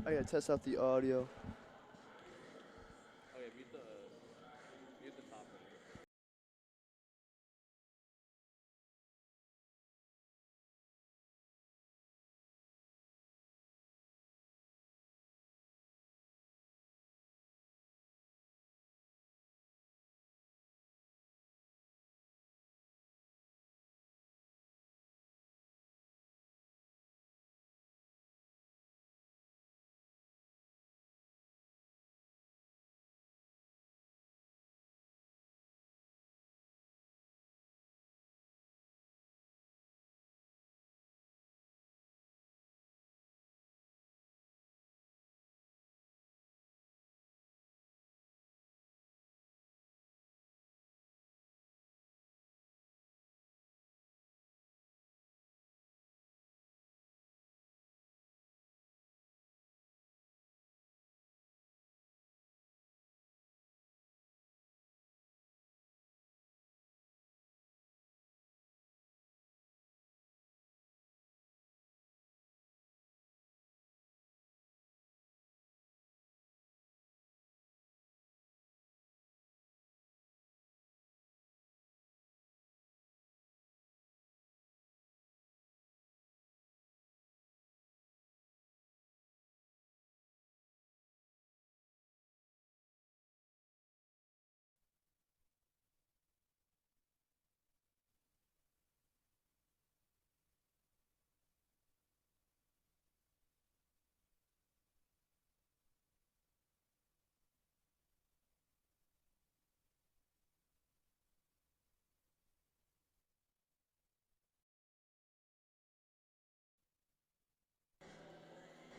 I gotta test out the audio. Oh yeah, mute the top one.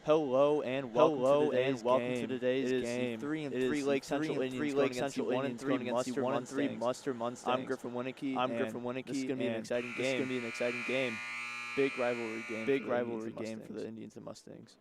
Hello and welcome to today's game. It is the 3-3 Lake Central Indians going against the 1-3 Munster Mustangs. I'm Griffin Winiecki. This is going to be an exciting game. Big rivalry game for the Indians and Mustangs.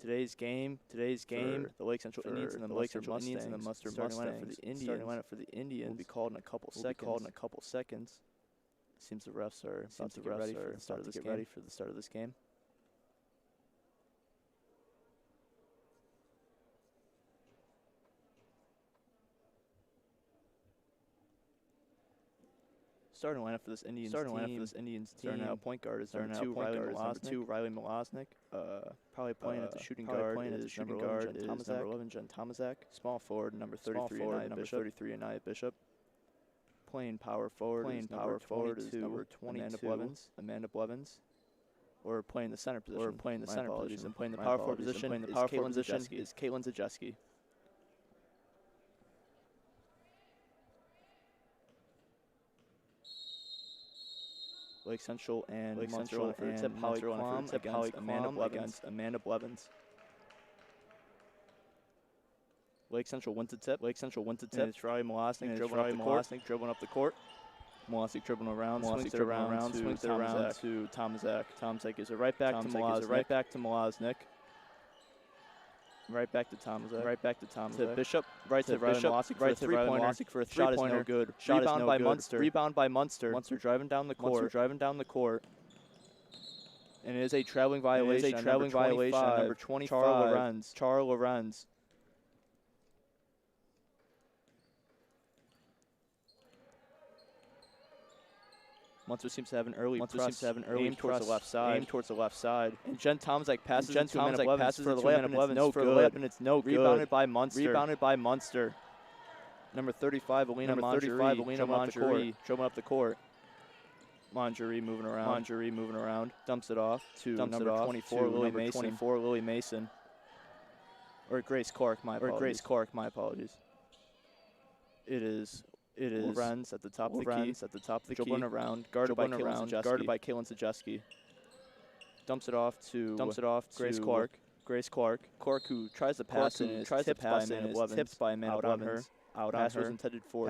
Today's game, the Lake Central Indians and the Munster Mustangs. Starting lineup for the Indians will be called in a couple seconds. Seems the refs are about to get ready for the start of this game. Starting lineup for this Indians team. Starting out point guard is number 2 Riley Milosnik. Probably playing at the shooting guard is number 11 Jen Tomaszak. Small forward number 33 Anaya Bishop. Playing power forward is number 22, Amanda Blevins. Or playing the center position. And playing the power forward position is Caitlin Zajeski. Lake Central and Munster on for tip Holly Klum against Amanda Blevins. Lake Central wins the tip. And it's Riley Molosnik dribbling up the court. Molosnik dribbling around, swings it around to Tomaszak. Tomaszak gives it right back to Molosnik. Right back to Tomaszak. To Bishop. Right to Molosnik for a three-pointer. Shot is no good. Rebound by Munster. Munster driving down the court. And it is a traveling violation. Number 25. Charles Lorenz. Munster seems to have an early press aimed towards the left side. And Jen Tomaszak passes to Amanda Blevins for the layup, and it's no good. Rebounded by Munster. Number 35, Alina Manjari, dribbling up the court. Manjari moving around. Dumps it off to number 24, Lily Mason. Or Grace Clark, my apologies. It is Lorenz at the top of the key. Dribbling around, guarded by Caitlin Zajeski. Dumps it off to Grace Clark. Clark, who tries to pass and is tipped by Amanda Blevins. Pass was intended for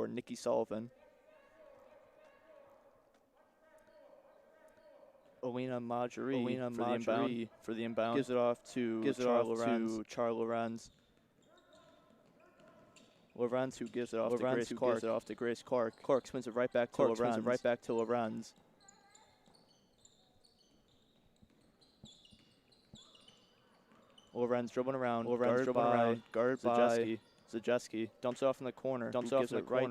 Nikki Sullivan. Alina Manjari for the inbound. Gives it off to Charles Lorenz. Lorenz who gives it off to Grace Clark. Clark spins it right back to Lorenz. Lorenz dribbling around. Guarded by Zajeski. Dumps it off in the corner. Gives it right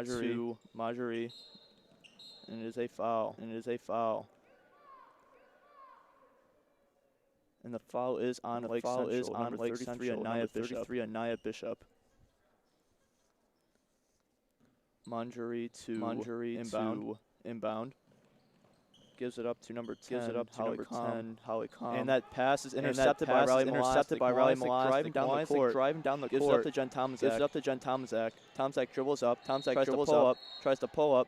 to Manjari. And it is a foul. And the foul is on Lake Central. Number 33, Anaya Bishop. Manjari to inbound. Gives it up to number 10, Holly Klum. And that pass is intercepted by Riley Molosnik, driving down the court. Gives it up to Jen Tomaszak. Tomaszak dribbles up. Tries to pull up.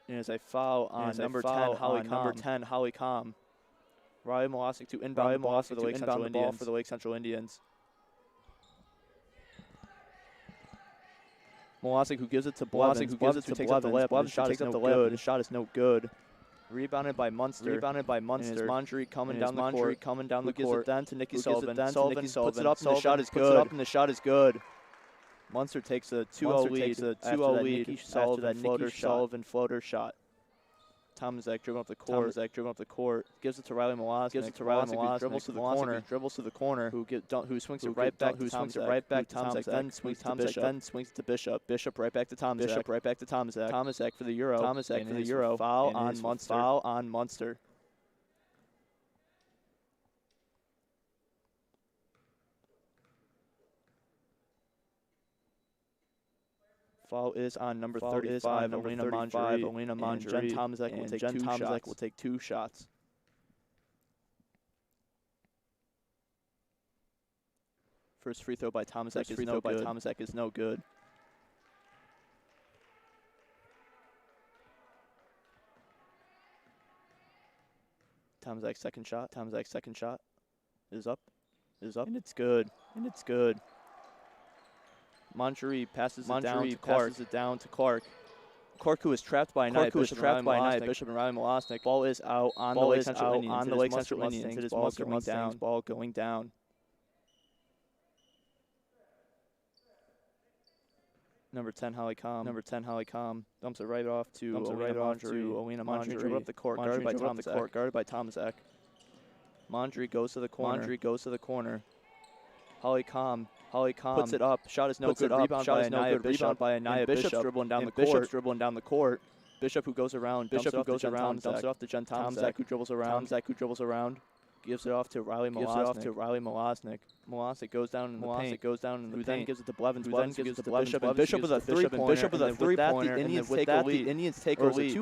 And it's a foul on number 10, Holly Klum. Riley Molosnik to inbound the ball for the Lake Central Indians. Molosnik who gives it to Blevins. Blevins who takes up the layup. The shot is no good. Rebounded by Munster. And it's Manjari coming down the court. Gives it then to Nikki Sullivan. Sullivan puts it up and the shot is good. Munster takes a 2-0 lead after that Nikki Sullivan floater shot. Tomaszak dribbling up the court. Gives it to Riley Molosnik. Who dribbles to the corner. Who swings it right back to Tomaszak. Then swings to Bishop. Bishop right back to Tomaszak. Tomaszak for the Euro. Foul on Munster. Foul is on number 35, Alina Manjari. And Jen Tomaszak will take two shots. First free throw by Tomaszak is no good. Tomaszak's second shot is up. And it's good. Manjari passes it down to Clark. Clark, who is trapped by Anaya Bishop and Riley Molosnik. Ball is out on the Lake Central Indians. It is Munster Mustangs. Ball going down. Number 10, Holly Klum. Dumps it right off to Alina Manjari. Dribble up the court. Guarded by Tomaszak. Manjari goes to the corner. Holly Klum puts it up. Shot is no good. Rebound by Anaya Bishop. Dribbling down the court. Bishop who goes around. Dumps it off to Jen Tomaszak. Who dribbles around. Gives it off to Riley Malosnik. Malosnik goes down in the paint. Who then gives it to Blevins. Blevins gives it to Bishop. Bishop with a three-pointer. Bishop with a three-pointer. And Indians take a lead. Indians take a lead.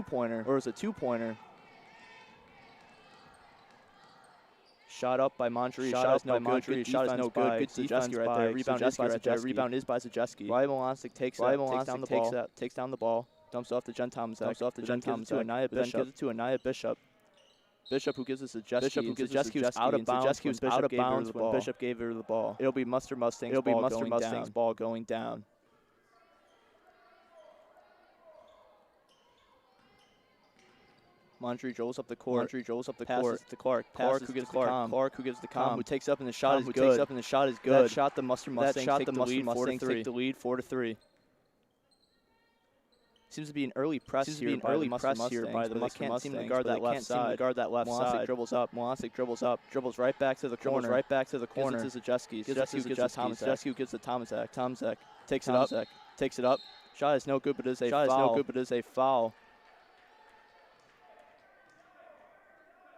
Or is a two-pointer. Shot up by Monterey. Shot is no good. Good shot is no good. Good defense right there. Rebound is by Zajeski. Riley Malosnik takes down the ball. Dumps off to Jen Thomas. Gives it to Anaya Bishop. Bishop who gives us a Zajeski. Zajeski was out of bounds when Bishop gave her the ball. It'll be Munster Mustangs ball going down. Monterey dribbles up the court. Passes to Clark. Clark who gives the Calm. Who takes up and the shot is good. That shot the Munster Mustangs take the lead 4-3. Seems to be an early press here by the Munster Mustangs. They can't seem to guard that left side. Malosnik dribbles up. Dribbles right back to the corner. Gives it to Zajeski. Zajeski gives it to Tomaszek. Tomaszek takes it up. Shot is no good, but it is a foul.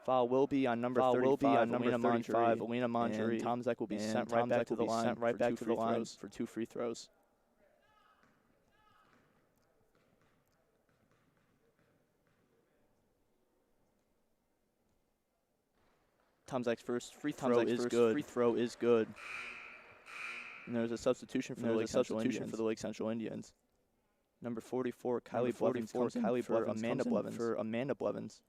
Foul will be on number 35, Alina Monterey. And Tomaszek will be sent right back to the line for 2 free throws. Tomaszek's first free throw is good. And there's a substitution for the Lake Central Indians. Number 44, Kylie Blevins comes in for Amanda Blevins.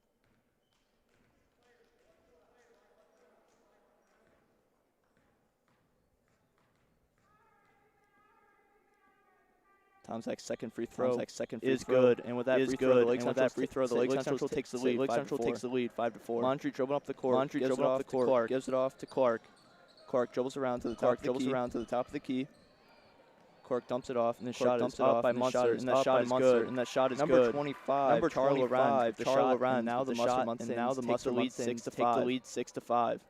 Tomaszek's second free throw is good, and with that free throw, the Lake Central takes the lead. 5-4. Monterey dribbling up the court. Gives it off to Clark. Clark dribbles around to the top of the key. Clark dumps it off, and the shot is up by Munster, and that shot is good. Number 25, Charlie Loren. Now the Munster Mustangs take the lead 6-5.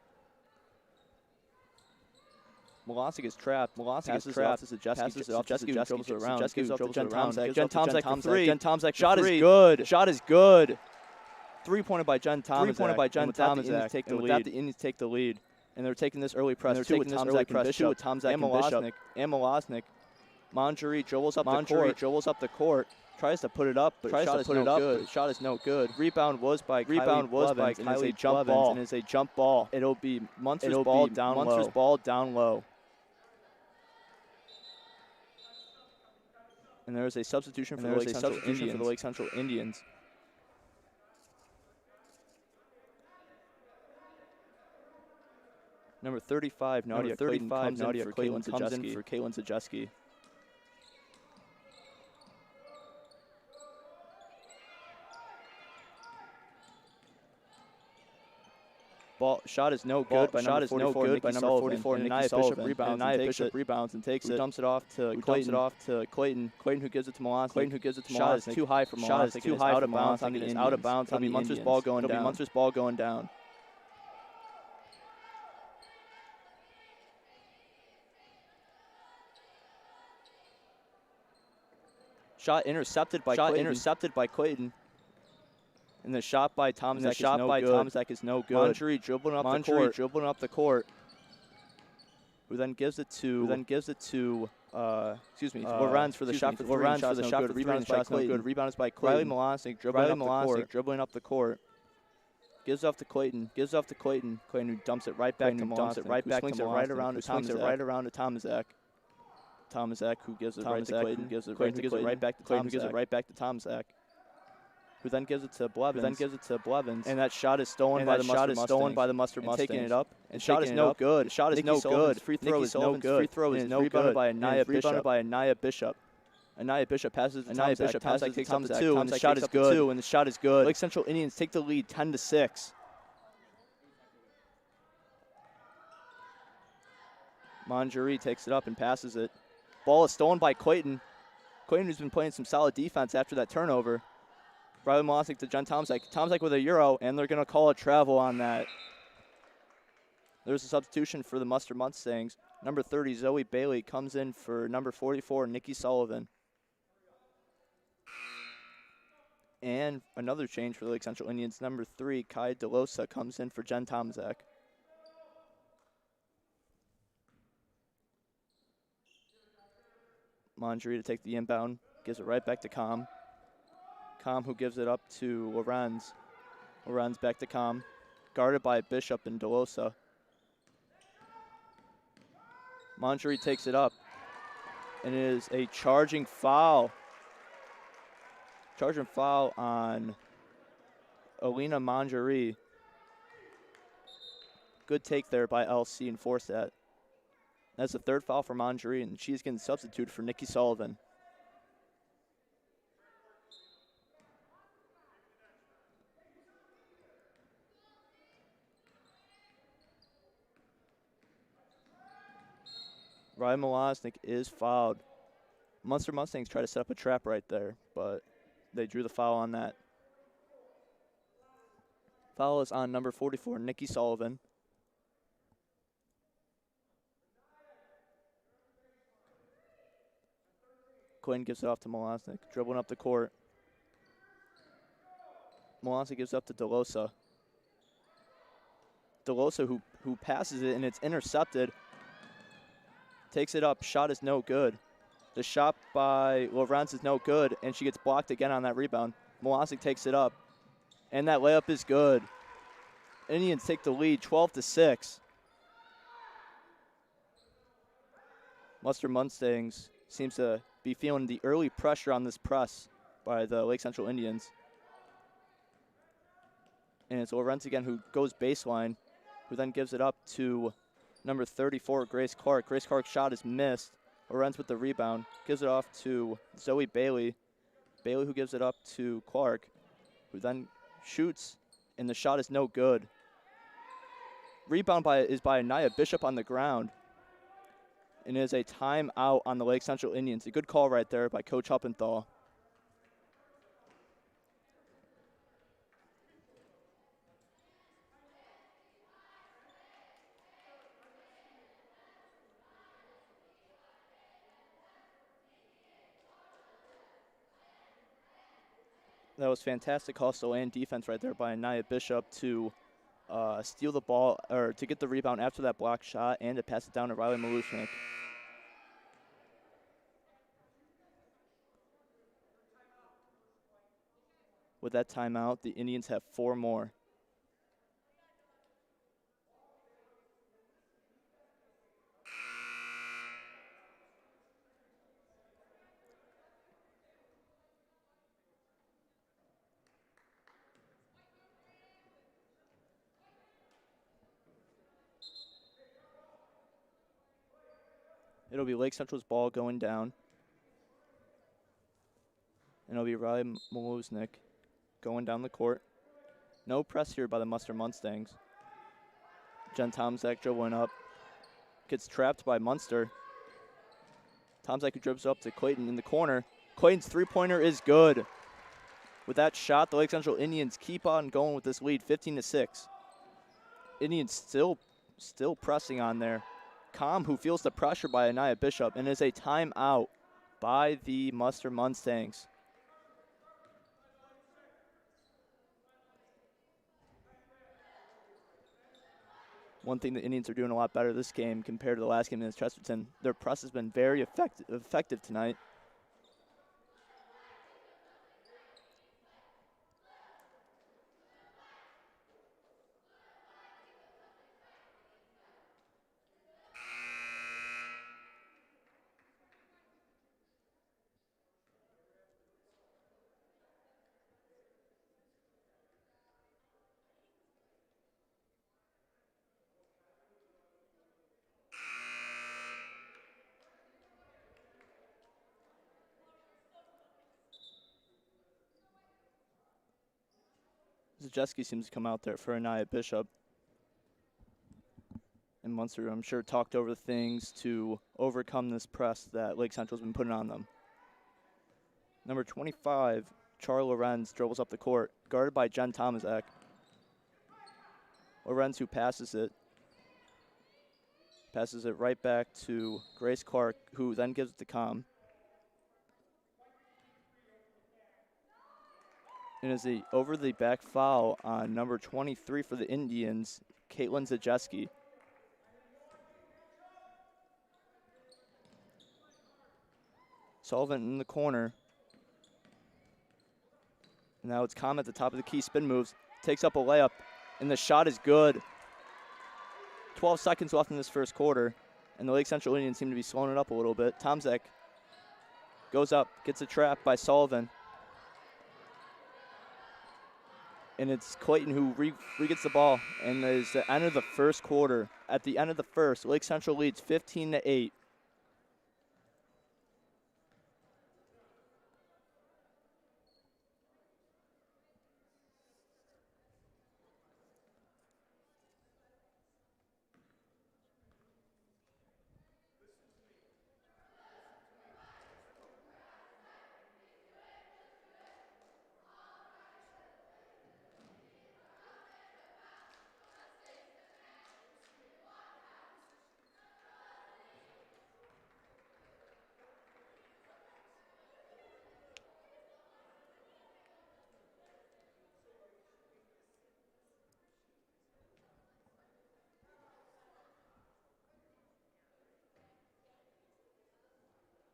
Malosnik is trapped. Passes it off to Zajeski. Dribbles around. Gives it off to Jen Tomaszek for three. Jen Tomaszek shot is good. 3-pointer by Jen Tomaszek. With that, the Indians take the lead. And they're taking this early press too with Tomaszek and Malosnik. Monterey dribbles up the court. Tries to put it up, but shot is no good. Rebound was by Blevins, and is a jump ball. It'll be Munster's ball down low. And there is a substitution for the Lake Central Indians. Number 35, Nadia Clayton comes in for Caitlin Zajeski. Shot is no good by number 44, and Anaya Bishop rebounds and takes it. Dumps it off to Clayton. Clayton who gives it to Malosnik. Shot is too high for Malosnik. It is out of bounds. It'll be Munster's ball going down. Shot intercepted by Clayton. And the shot by Tomaszek is no good. Monterey dribbling up the court. Who then gives it to Lorenz for the shot for three. Rebound is by Clayton. Riley Malosnik dribbling up the court. Gives off to Clayton. Clayton who dumps it right back to Malosnik. Swings it right around to Tomaszek. Tomaszek who gives it right to Clayton. Clayton who gives it right back to Tomaszek. Who then gives it to Blevins. And that shot is stolen by the Munster Mustangs. Taking it up. And shot is no good. Free throw is no good. Rebounded by Anaya Bishop. Anaya Bishop passes to Tomaszek. Tomaszek takes up the two, and the shot is good. Lake Central Indians take the lead 10-6. Monterey takes it up and passes it. Ball is stolen by Clayton. Clayton who's been playing some solid defense after that turnover. Riley Malosnik to Jen Tomaszek. Tomaszek with a Euro, and they're going to call a travel on that. There's a substitution for the Munster Mustangs. Number 30, Zoe Bailey, comes in for number 44, Nikki Sullivan. And another change for the Lake Central Indians. Number 3, Kai DeLosa, comes in for Jen Tomaszek. Manjari to take the inbound, gives it right back to Com. Com who gives it up to Lorenz. Lorenz back to Com, guarded by Bishop and Delosa. Manjari takes it up, and it is a charging foul. Charging foul on Alina Manjari. Good take there by LC and force that. That's the third foul for Manjari, and she's getting substituted for Nikki Sullivan. Ryan Malosnik is fouled. Munster Mustangs try to set up a trap right there, but they drew the foul on that. Foul is on number 44, Nikki Sullivan. Quinn gives it off to Malosnik, dribbling up the court. Malosnik gives it up to Delosa. Delosa who passes it, and it's intercepted. Takes it up, shot is no good. The shot by Lorenz is no good, and she gets blocked again on that rebound. Malosnik takes it up, and that layup is good. Indians take the lead, 12-6. Munster Mustangs seems to be feeling the early pressure on this press by the Lake Central Indians. And it's Lorenz again who goes baseline, who then gives it up to number 34, Grace Clark. Grace Clark's shot is missed. Lorenz with the rebound, gives it off to Zoe Bailey. Bailey who gives it up to Clark, who then shoots, and the shot is no good. Rebound is by Anaya Bishop on the ground. And it is a timeout on the Lake Central Indians. A good call right there by Coach Huppenthal. That was fantastic hustle and defense right there by Anaya Bishop to steal the ball, or to get the rebound after that block shot and to pass it down to Riley Malushnik. With that timeout, the Indians have 4 more. It'll be Lake Central's ball going down. And it'll be Riley Maluznik going down the court. No press here by the Munster Mustangs. Jen Tomczak dribbling up. Gets trapped by Munster. Tomczak who dribbles up to Clayton in the corner. Clayton's three-pointer is good. With that shot, the Lake Central Indians keep on going with this lead, 15-6. Indians still pressing on there. Com, who feels the pressure by Anaya Bishop, and is a timeout by the Munster Mustangs. One thing the Indians are doing a lot better this game compared to the last game against Chesterton, their press has been very effective tonight. Zajeski seems to come out there for Anaya Bishop. And Munster, I'm sure, talked over things to overcome this press that Lake Central's been putting on them. Number 25, Charles Lorenz, dribbles up the court, guarded by Jen Tomaszak. Lorenz who passes it right back to Grace Clark, who then gives it to Com. And is a over-the-back foul on number 23 for the Indians, Caitlin Zajeski. Sullivan in the corner. Now it's Comm at the top of the key, spin moves, takes up a layup, and the shot is good. 12 seconds left in this first quarter, and the Lake Central Indians seem to be slowing it up a little bit. Tomzak goes up, gets a trap by Sullivan. And it's Clayton who re-gets the ball, and it's the end of the first quarter. At the end of the first, Lake Central leads 15-8.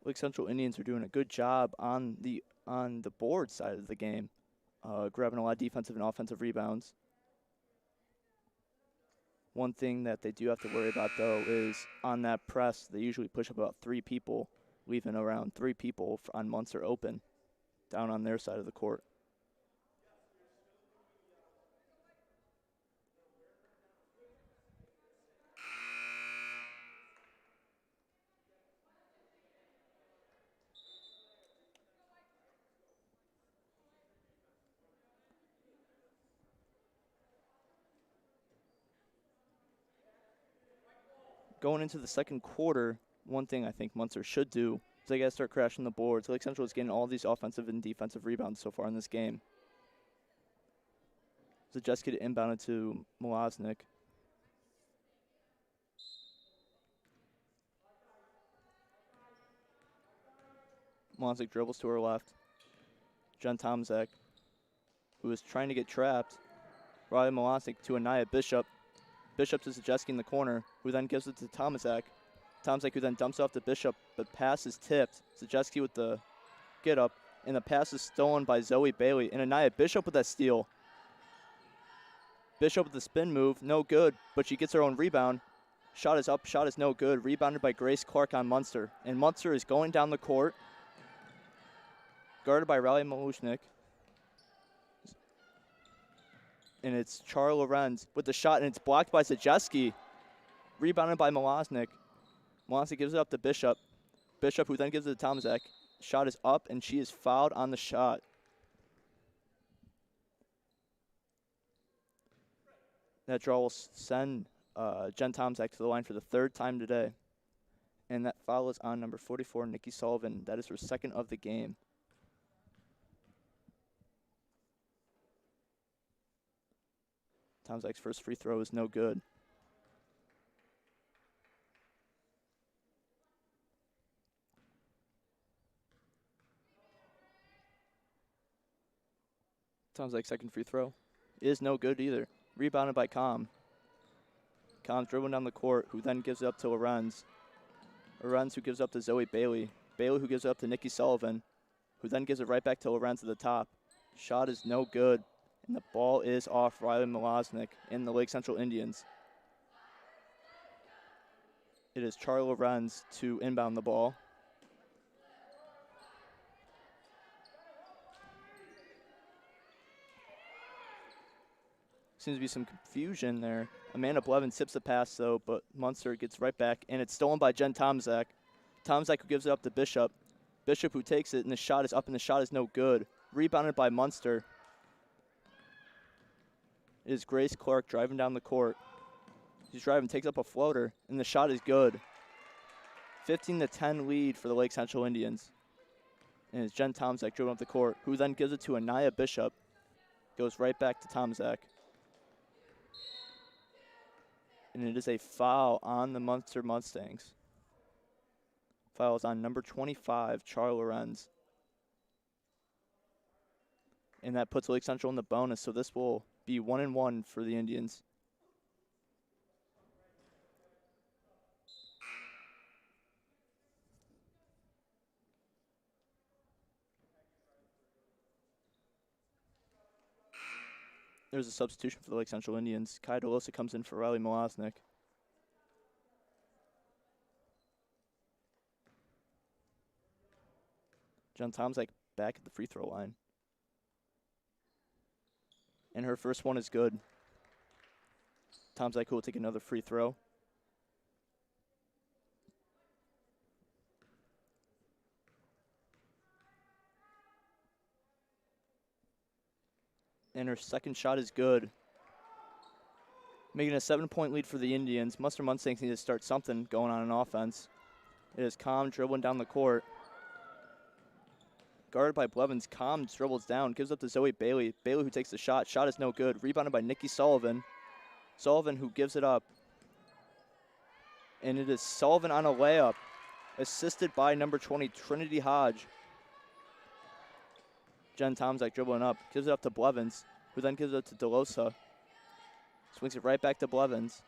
Lake Central Indians are doing a good job on the board side of the game, grabbing a lot of defensive and offensive rebounds. One thing that they do have to worry about, though, is on that press, they usually push up about 3 people, leaving around 3 people on Munster open down on their side of the court. Going into the second quarter, one thing I think Munster should do is they got to start crashing the boards. Lake Central is getting all these offensive and defensive rebounds so far in this game. Zajeski to inbound it to Malosnik. Malosnik dribbles to her left. Jen Tomzak, who is trying to get trapped. Riley Malosnik to Anaya Bishop. Bishop to Zajeski in the corner, who then gives it to Tomzak. Tomzak, who then dumps it off to Bishop, but pass is tipped. Zajeski with the get up, and the pass is stolen by Zoe Bailey. And Anaya Bishop with that steal. Bishop with the spin move, no good, but she gets her own rebound. Shot is up, shot is no good. Rebounded by Grace Clark on Munster. And Munster is going down the court, guarded by Riley Malushnik. And it's Char Lorenz with the shot, and it's blocked by Zajeski. Rebounded by Malosnik. Malosnik gives it up to Bishop. Bishop, who then gives it to Tomzak. Shot is up, and she is fouled on the shot. That draw will send Jen Tomzak to the line for the 3rd time today. And that foul is on number 44, Nikki Sullivan. That is her 2nd of the game. Tomzak's first free throw is no good. Tomzak's second free throw is no good either. Rebounded by Comm. Comm dribbling down the court, who then gives it up to Lorenz. Lorenz, who gives up to Zoe Bailey. Bailey, who gives it up to Nikki Sullivan, who then gives it right back to Lorenz at the top. Shot is no good. And the ball is off Riley Malosnik in the Lake Central Indians. It is Char Lorenz to inbound the ball. Seems to be some confusion there. Amanda Blevin sips the pass, though, but Munster gets right back, and it's stolen by Jen Tomzak. Tomzak, who gives it up to Bishop. Bishop, who takes it, and the shot is up, and the shot is no good. Rebounded by Munster. It is Grace Clark driving down the court. She's driving, takes up a floater, and the shot is good. 15-10 lead for the Lake Central Indians. And it's Jen Tomzak dribbling up the court, who then gives it to Anaya Bishop. Goes right back to Tomzak. And it is a foul on the Munster Mustangs. Foul is on number 25, Char Lorenz. And that puts Lake Central in the bonus, so this will be 1-1 for the Indians. There's a substitution for the Lake Central Indians. Kai DeLosa comes in for Riley Milosnik. Jen Tomczak back at the free throw line. And her first one is good. Tomczak will take another free throw. And her second shot is good. Making a 7-point lead for the Indians. Munster Mustangs need to start something going on in offense. It is Calm dribbling down the court. Guarded by Blevins. Calm dribbles down, gives up to Zoe Bailey. Bailey who takes the shot. Shot is no good. Rebounded by Nikki Sullivan. Sullivan who gives it up. And it is Sullivan on a layup. Assisted by number 20, Trinity Hodge. Jen Tomczak dribbling up. Gives it up to Blevins, who then gives it to DeLosa. Swings it right back to Blevins.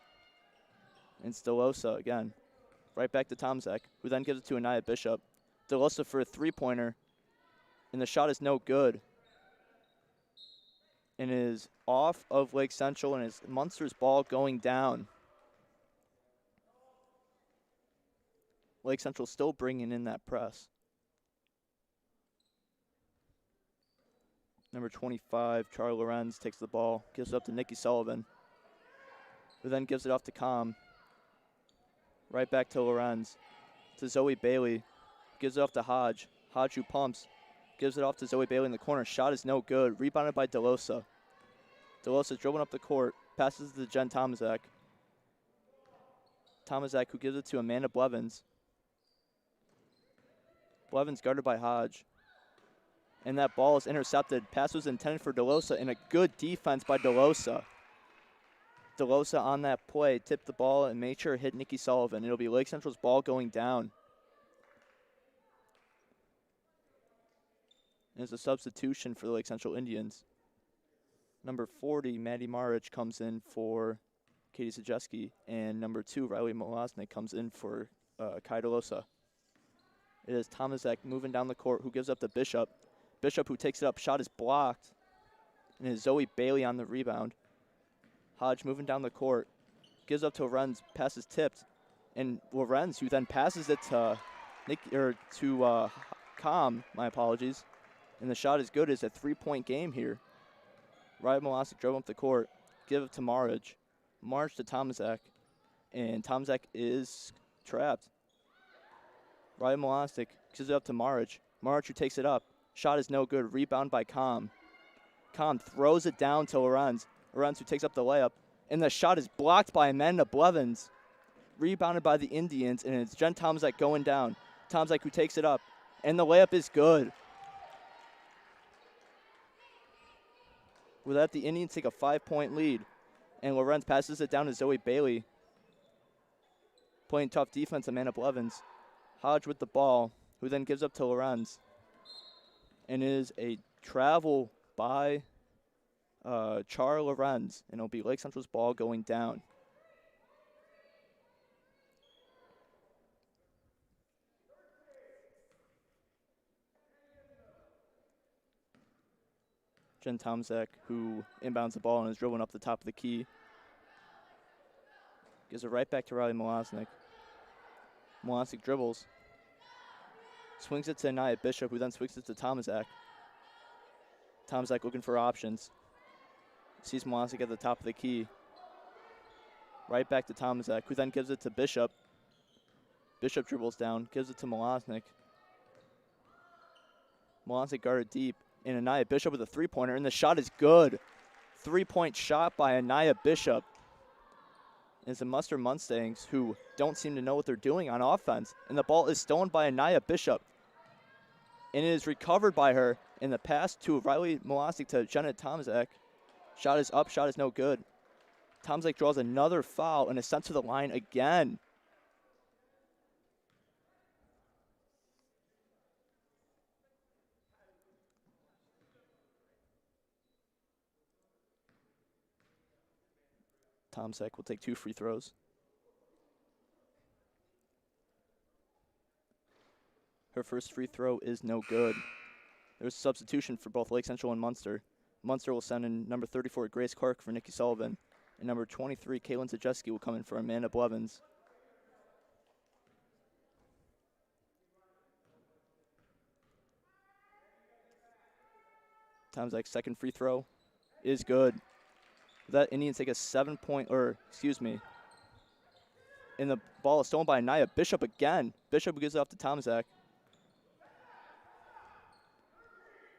And it's DeLosa again. Right back to Tomczak, who then gives it to Anaya Bishop. DeLosa for a three-pointer. And the shot is no good. And it is off of Lake Central, and it's Munster's ball going down. Lake Central still bringing in that press. Number 25, Charlie Lorenz, takes the ball, gives it up to Nikki Sullivan, who then gives it off to Com. Right back to Lorenz, to Zoe Bailey, gives it off to Hodge. Hodge who pumps, gives it off to Zoe Bailey in the corner. Shot is no good. Rebounded by DeLosa. DeLosa dribbling up the court, passes to Jen Tomczak. Tomczak who gives it to Amanda Blevins. Blevins guarded by Hodge. And that ball is intercepted. Pass was intended for DeLosa, and a good defense by DeLosa. DeLosa on that play tipped the ball and made sure it hit Nikki Sullivan. It'll be Lake Central's ball going down. There's a substitution for the Lake Central Indians. Number 40, Maddie Marich, comes in for Katie Sajeski, and number 2, Riley Milosnik, comes in for Kai DeLosa. It is Tomaszek moving down the court, who gives up to Bishop. Bishop who takes it up. Shot is blocked. And it is Zoe Bailey on the rebound. Hodge moving down the court. Gives up to Lorenz. Pass is tipped. And Lorenz, who then passes it to Com, my apologies. And the shot is good. It's a 3-point game here. Ryan Milosnik drove up the court. Give it to Marich. Marich to Tomaszek. And Tomaszek is trapped. Ryan Milosnik gives it up to Marich. Marich who takes it up. Shot is no good. Rebound by Com. Com throws it down to Lorenz. Lorenz who takes up the layup. And the shot is blocked by Amanda Blevins. Rebounded by the Indians. And it's Jen Tomczak going down. Tomczak who takes it up. And the layup is good. With that, the Indians take a 5-point lead. And Lorenz passes it down to Zoe Bailey. Playing tough defense, Amanda Blevins. Hodge with the ball, who then gives up to Lorenz. And it is a travel by Char Lorenz. And it'll be Lake Central's ball going down. Jen Tomczak, who inbounds the ball and is dribbling up the top of the key. Gives it right back to Riley Milosnik. Milosnik dribbles. Swings it to Anaya Bishop, who then swings it to Tomaszak. Tomaszak looking for options. Sees Milosnik at the top of the key. Right back to Tomaszak, who then gives it to Bishop. Bishop dribbles down, gives it to Milosnik. Milosnik guarded deep. And Anaya Bishop with a three-pointer, and the shot is good. 3-point shot by Anaya Bishop. It's the Munster Mustangs who don't seem to know what they're doing on offense. And the ball is stolen by Anaya Bishop. And it is recovered by her in the pass to Riley Milosnik to Janet Tomaszak. Shot is up, shot is no good. Tomaszak draws another foul and is sent to the line again. Tomaszak will take 2 free throws. Her first free throw is no good. There's a substitution for both Lake Central and Munster. Munster will send in number 34, Grace Clark for Nikki Sullivan. And number 23, Caitlin Zajeski will come in for Amanda Blevins. Tomczak's second free throw is good. That Indians take a 7-point, and the ball is stolen by Anaya Bishop again. Bishop gives it off to Tomczak.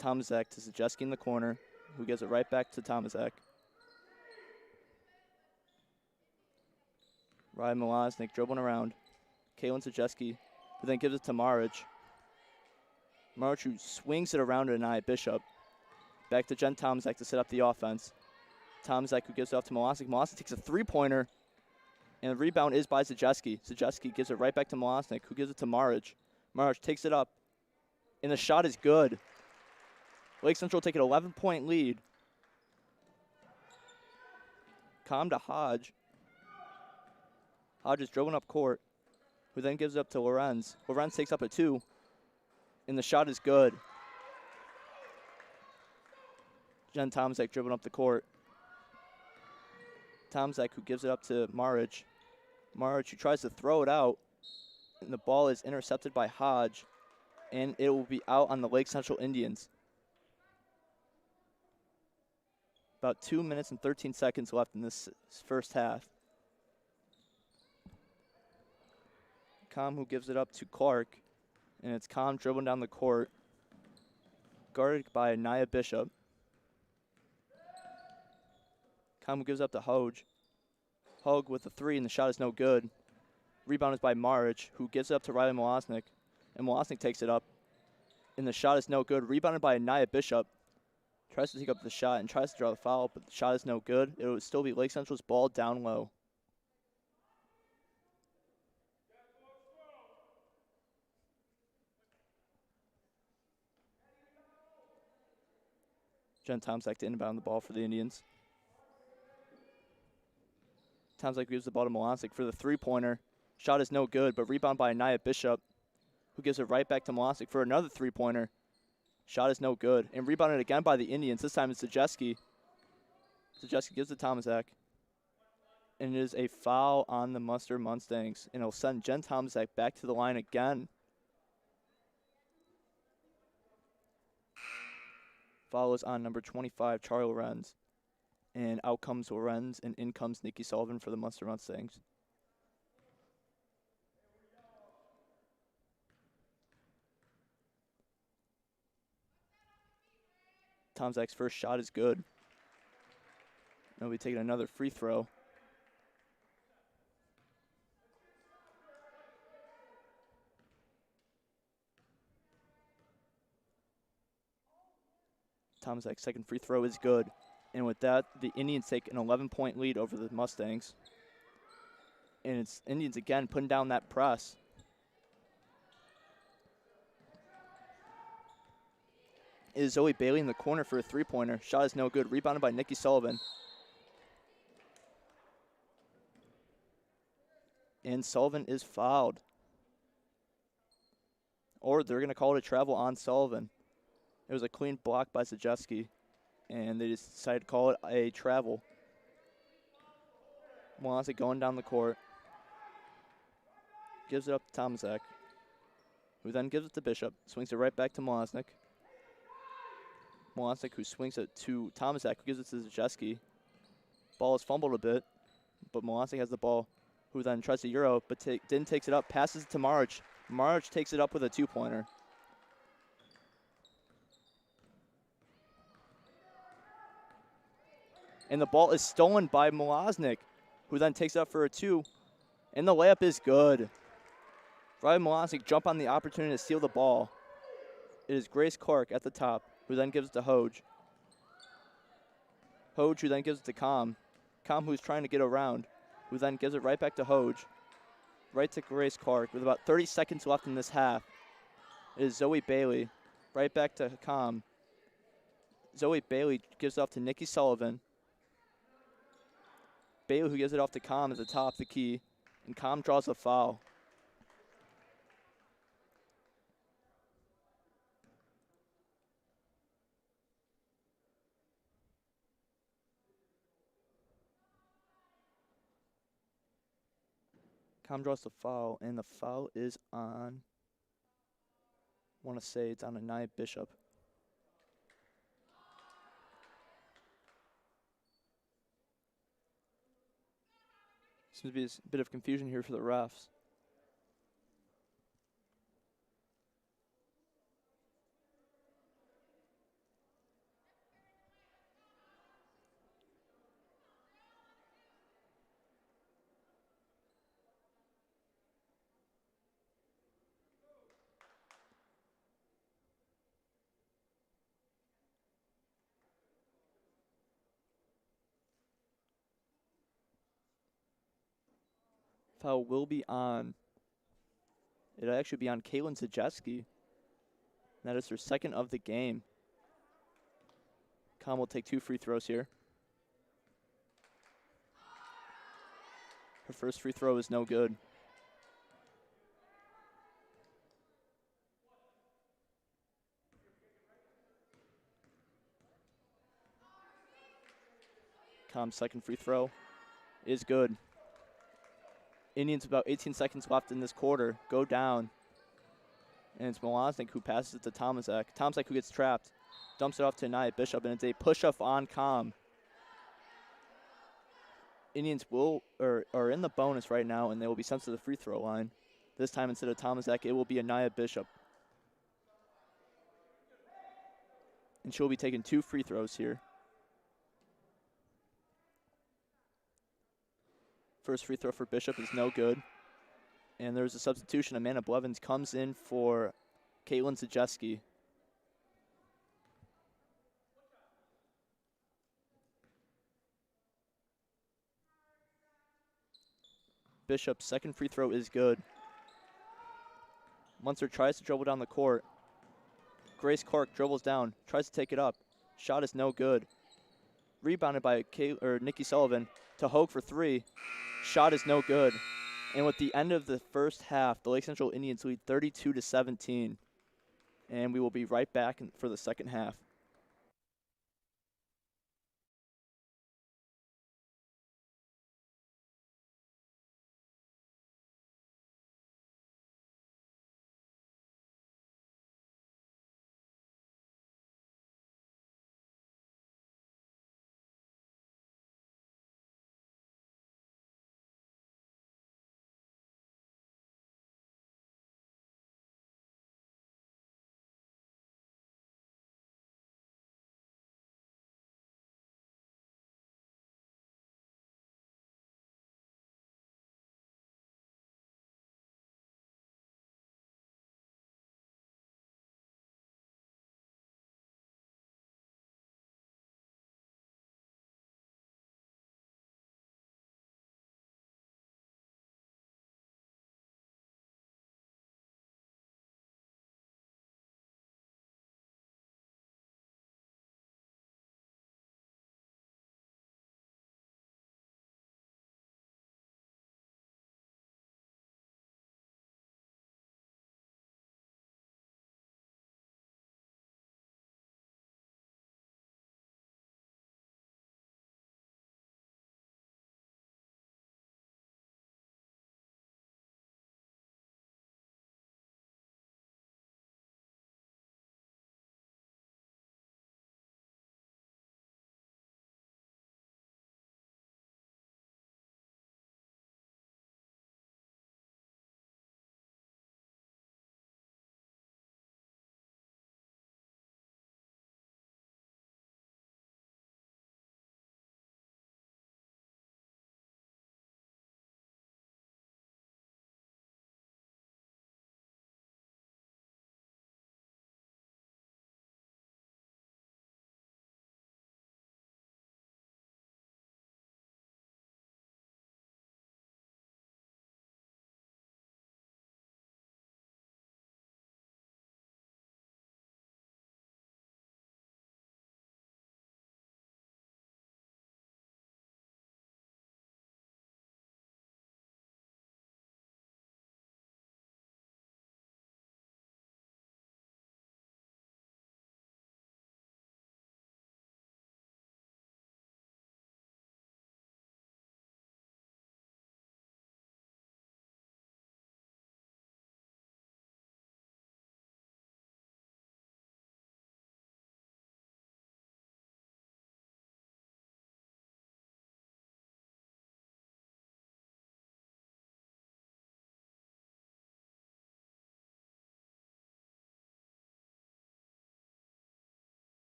Tomczak to Zajeski in the corner, who gives it right back to Tomczak. Ryan Milosnik dribbling around. Caitlin Zajeski, who then gives it to Maric. Maric, who swings it around to Anaya Bishop. Back to Jen Tomczak to set up the offense. Tomczak, who gives it off to Milosnik. Milosnik takes a three-pointer, and the rebound is by Zajeski. Zajeski gives it right back to Milosnik, who gives it to Maric. Maric takes it up, and the shot is good. Lake Central take an 11-point lead. Calm to Hodge. Hodge is dribbling up court, who then gives it up to Lorenz. Lorenz takes up a 2, and the shot is good. Jen Tomczak dribbling up the court. Tomczak, who gives it up to Maric. Maric, who tries to throw it out, and the ball is intercepted by Hodge, and it will be out on the Lake Central Indians. About 2 minutes and 13 seconds left in this first half. Com, who gives it up to Clark, and it's Com dribbling down the court, guarded by Anaya Bishop. Com, who gives up to Hoge. Hoge with a 3, and the shot is no good. Rebound is by Maric, who gives it up to Riley Milosnik, and Milosnik takes it up, and the shot is no good. Rebounded by Anaya Bishop. Tries to take up the shot and tries to draw the foul, but the shot is no good. It would still be Lake Central's ball down low. Jen Tomczak to inbound the ball for the Indians. Tomczak gives the ball to Milosnik for the three-pointer. Shot is no good, but rebound by Anaya Bishop, who gives it right back to Milosnik for another three-pointer. Shot is no good. And rebounded again by the Indians. This time it's Zajeski. Zajeski gives it to Tomczak. And it is a foul on the Munster Mustangs. And it'll send Jen Tomczak back to the line again. Foul is on number 25, Charlie Lorenz. And out comes Lorenz, and in comes Nikki Sullivan for the Munster Mustangs. Tomczak's first shot is good. They'll be taking another free throw. Tomczak's second free throw is good. And with that, the Indians take an 11-point lead over the Mustangs. And it's Indians again putting down that press. It is Zoe Bailey in the corner for a three-pointer. Shot is no good. Rebounded by Nikki Sullivan. And Sullivan is fouled. Or they're going to call it a travel on Sullivan. It was a clean block by Zajeski, and they just decided to call it a travel. Milosnik going down the court. Gives it up to Tomczak, who then gives it to Bishop. Swings it right back to Milosnik. Milosnik, who swings it to Tomczak, who gives it to Zajeski. Ball is fumbled a bit, but Milosnik has the ball, who then tries to Euro, but then takes it up, passes it to Maric. Maric takes it up with a two-pointer. And the ball is stolen by Milosnik, who then takes it up for a 2. And the layup is good. Riley Milosnik jump on the opportunity to steal the ball. It is Grace Clark at the top, who then gives it to Hoge. Hoge, who then gives it to Com. Com, who's trying to get around, who then gives it right back to Hoge. Right to Grace Clark with about 30 seconds left in this half. It is Zoe Bailey. Right back to Com. Zoe Bailey gives it off to Nikki Sullivan. Bailey, who gives it off to Com at the top of the key, and Com draws a foul. Com draws the foul, and the foul is on, I want to say it's on Anaya Bishop. Seems to be a bit of confusion here for the refs. Foul will be on. It'll actually be on Caitlin Zajeski. That is her second of the game. Com will take 2 free throws here. Her first free throw is no good. Com's second free throw is good. Indians about 18 seconds left in this quarter. Go down. And it's Milosnik who passes it to Tomaszek. Tomaszek who gets trapped. Dumps it off to Anaya Bishop, and it's a push-off on Com. Indians are in the bonus right now, and they will be sent to the free throw line. This time, instead of Tomaszek, it will be Anaya Bishop. And she'll be taking 2 free throws here. First free throw for Bishop is no good. And there's a substitution. Amanda Blevins comes in for Caitlin Zajeski. Bishop's second free throw is good. Munster tries to dribble down the court. Grace Cork dribbles down, tries to take it up. Shot is no good. Rebounded by Nikki Sullivan to Hogue for 3. Shot is no good. And with the end of the first half, the Lake Central Indians lead 32-17. And we will be right back for the second half.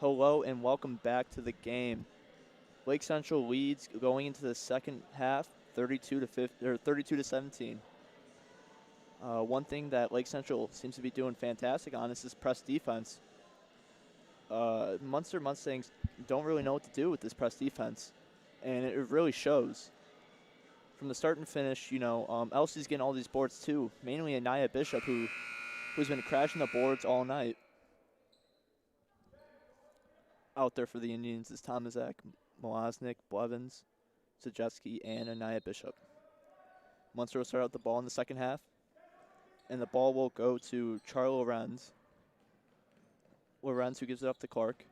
Hello and welcome back to the game. Lake Central leads going into the second half, 32 to 17. One thing that Lake Central seems to be doing fantastic on is this press defense. Munster Mustangs don't really know what to do with this press defense, and it really shows. From the start and finish, Elsie's getting all these boards too, mainly Anaya Bishop, who's been crashing the boards all night. Out there for the Indians is Tomaszak, Malaznik, Blevins, Zajeski, and Anaya Bishop. Munster will start out the ball in the second half, and the ball will go to Charles Lorenz. Lorenz, who gives it up to Clark,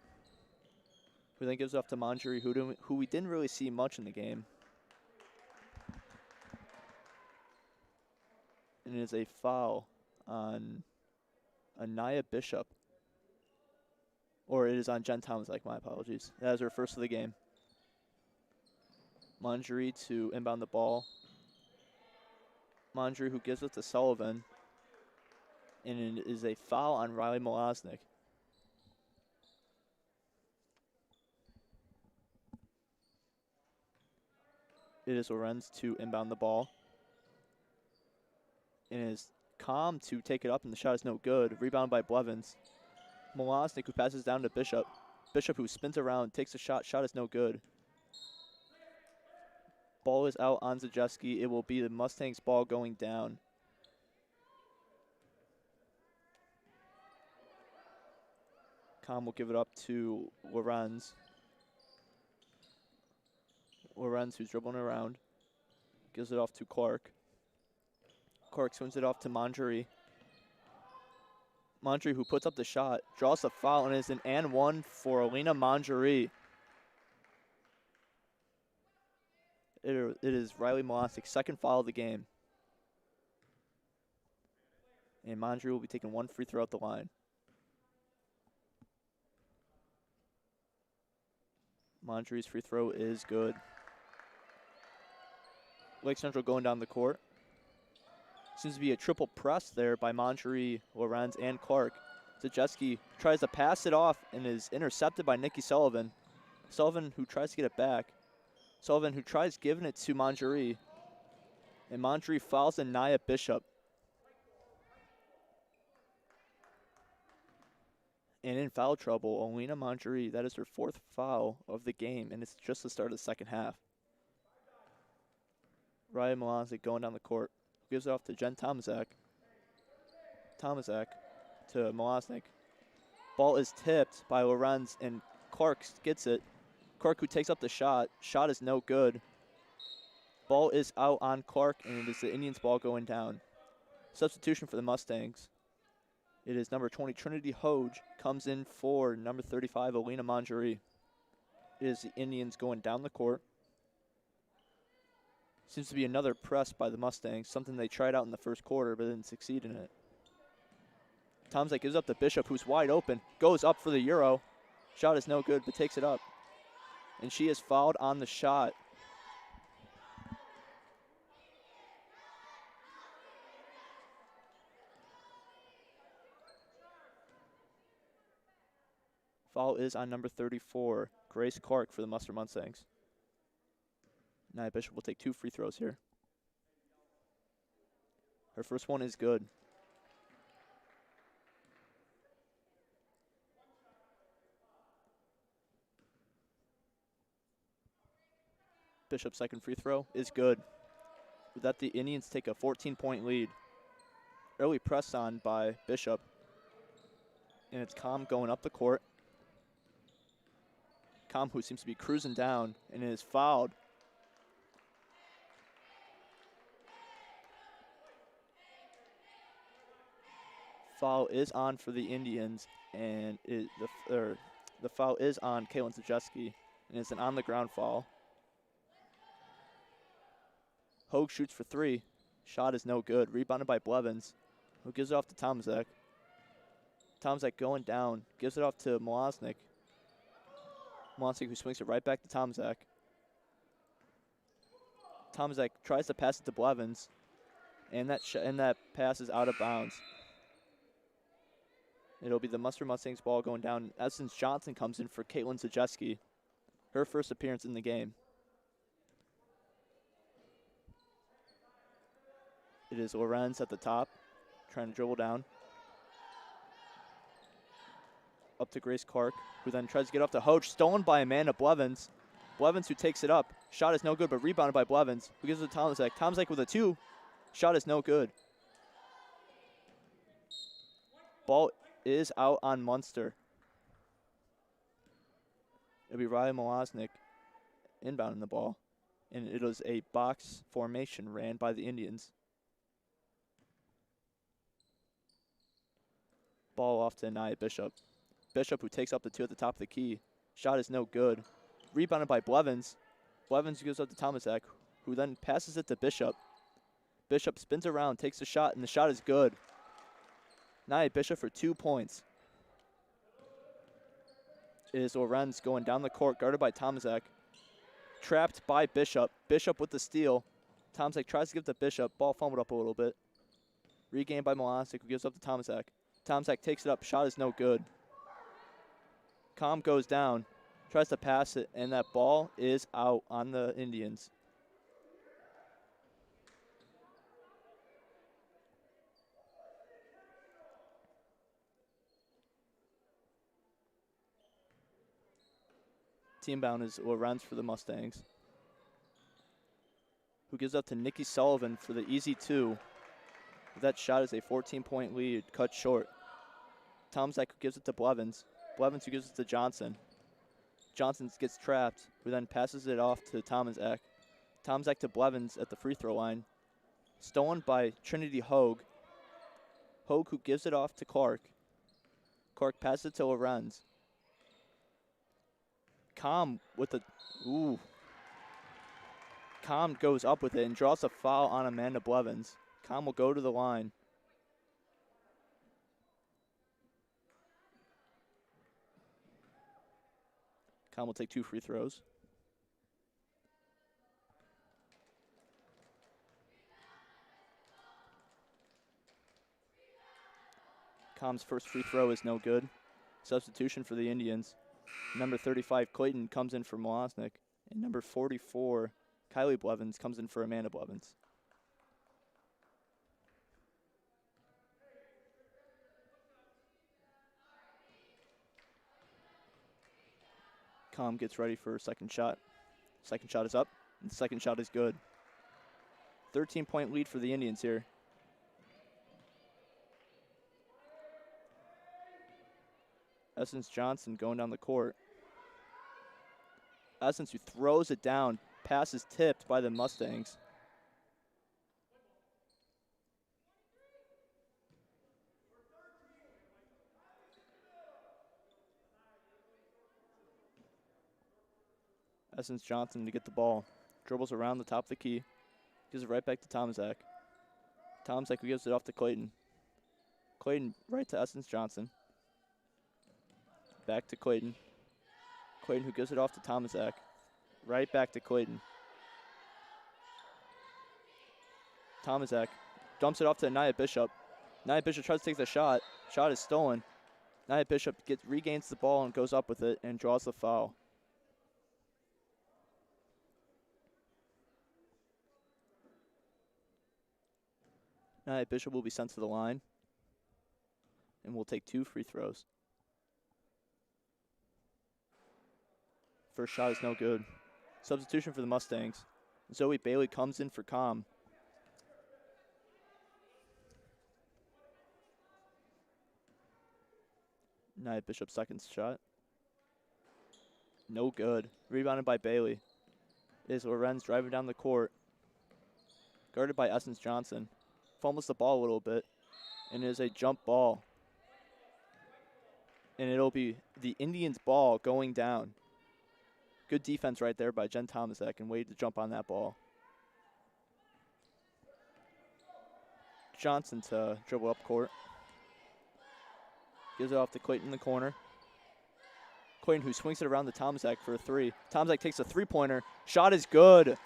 who then gives it up to Manjari, who we didn't really see much in the game. And it is a foul on Anaya Bishop. Or it is on Jen Tomaszak, my apologies. That is her first of the game. Manjari to inbound the ball. Manjari, who gives it to Sullivan. And it is a foul on Riley Malaznik. It is Lorenz to inbound the ball. And it is Calm to take it up, and the shot is no good. Rebound by Blevins. Malaznik, who passes down to Bishop. Bishop, who spins around, takes a shot. Shot is no good. Ball is out on Zajeski. It will be the Mustangs' ball going down. Calm will give it up to Lorenz. Lorenz, who's dribbling around, gives it off to Clark. Clark swings it off to Manjari. Manjari, who puts up the shot, draws the foul, and is an and one for Alina Manjari. It is Riley Malaznik's second foul of the game. And Manjari will be taking one free throw out the line. Manjari's free throw is good. Lake Central going down the court. Seems to be a triple press there by Manjari, Lorenz, and Clark. Zajeski tries to pass it off and is intercepted by Nikki Sullivan. Sullivan, who tries to get it back. Sullivan, who tries giving it to Manjari. And Manjari fouls Anaya Bishop. And in foul trouble, Alina Manjari, that is her fourth foul of the game, and it's just the start of the second half. Ryan Malaznik going down the court. Gives it off to Jen Tomaszak. Tomaszak to Malaznik. Ball is tipped by Lorenz, and Clark gets it. Clark, who takes up the shot. Shot is no good. Ball is out on Clark, and it is the Indians' ball going down. Substitution for the Mustangs. It is number 20, Trinity Hoge, comes in for number 35, Alina Manjari. It is the Indians going down the court. Seems to be another press by the Mustangs, something they tried out in the first quarter but didn't succeed in it. Tomaszak gives up to Bishop, who's wide open, goes up for the Euro. Shot is no good, but takes it up. And she is fouled on the shot. Foul is on number 34, Grace Clark, for the Munster Mustangs. Nia Bishop will take two free throws here. Her first one is good. Bishop's second free throw is good. With that, the Indians take a 14-point lead. Early press on by Bishop. And it's Calm going up the court. Calm, who seems to be cruising down, and is fouled. Foul is on for the Indians, and the foul is on Kaylin Zajeski, and it's an on-the-ground foul. Hogue shoots for three. Shot is no good. Rebounded by Blevins, who gives it off to Tomaszak. Tomaszak going down, gives it off to Malaznik. Malaznik, who swings it right back to Tomaszak. Tomaszak tries to pass it to Blevins, and that pass is out of bounds. It'll be the Munster Mustangs ball going down. Essence Johnson comes in for Caitlin Zajeski. Her first appearance in the game. It is Lorenz at the top, trying to dribble down. Up to Grace Clark, who then tries to get off to Hoach. Stolen by Amanda Blevins. Blevins who takes it up. Shot is no good, but rebounded by Blevins, who gives it to Tomzak. Tomzak with a 2. Shot is no good. Ball is out on Munster. It'll be Riley Malosnik inbounding the ball. And it was a box formation ran by the Indians. Ball off to Anaya Bishop. Bishop who takes up the 2 at the top of the key. Shot is no good. Rebounded by Blevins. Blevins gives up to Tomaszak, who then passes it to Bishop. Bishop spins around, takes a shot, and the shot is good. Nia Bishop for 2 points. It is Lorenz going down the court, guarded by Tomaszak. Trapped by Bishop. Bishop with the steal. Tomaszak tries to give it to Bishop. Ball fumbled up a little bit. Regained by Malosik, who gives up to Tomaszak. Tomaszak takes it up. Shot is no good. Com goes down, tries to pass it, and that ball is out on the Indians. Team bound is Lorenz for the Mustangs, who gives up to Nikki Sullivan for the easy 2. That shot is a 14-point lead, cut short. Tomzak gives it to Blevins. Blevins who gives it to Johnson. Johnson gets trapped, who then passes it off to Tomaszak. Tomaszak to Blevins at the free throw line. Stolen by Trinity Hogue. Hogue who gives it off to Clark. Clark passes it to Lorenz. Com with the, Com goes up with it and draws a foul on Amanda Blevins. Com will go to the line. Com will take 2 free throws. Com's first free throw is no good. Substitution for the Indians. Number 35, Clayton, comes in for Malosnik. And number 44, Kylie Blevins, comes in for Amanda Blevins. Com gets ready for a second shot. Second shot is up, and the second shot is good. 13-point lead for the Indians here. Essence Johnson going down the court. Essence who throws it down. Pass is tipped by the Mustangs. Essence Johnson to get the ball. Dribbles around the top of the key. Gives it right back to Tomaszak. Tomaszak who gives it off to Clayton. Clayton right to Essence Johnson. Back to Clayton. Clayton who gives it off to Tomaszak. Right back to Clayton. Tomaszak dumps it off to Nia Bishop. Nia Bishop tries to take the shot. Shot is stolen. Nia Bishop regains the ball and goes up with it and draws the foul. Nia Bishop will be sent to the line and will take 2 free throws. First shot is no good. Substitution for the Mustangs. Zoe Bailey comes in for Com. Nia Bishop's second shot. No good. Rebounded by Bailey. It is Lorenz driving down the court. Guarded by Essence Johnson. Fumbles the ball a little bit. And it is a jump ball. And it'll be the Indians' ball going down. Good defense right there by Jen Tomaszak and waited to jump on that ball. Johnson to dribble up court. Gives it off to Clayton in the corner. Clayton who swings it around to Tomaszak for a 3. Tomaszak takes a 3-pointer. Shot is good.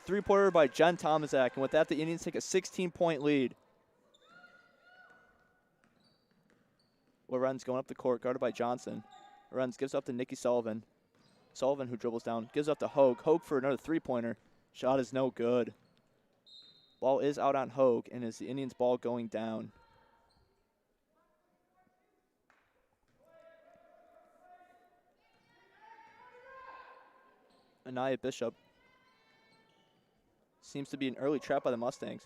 3-pointer by Jen Tomaszak. And with that, the Indians take a 16-point lead. Lorenz going up the court, guarded by Johnson. Lorenz gives up to Nicky Sullivan. Sullivan, who dribbles down, gives up to Hogue. Hogue for another three-pointer. Shot is no good. Ball is out on Hogue, and it's the Indians' ball going down. Anaya Bishop seems to be an early trap by the Mustangs.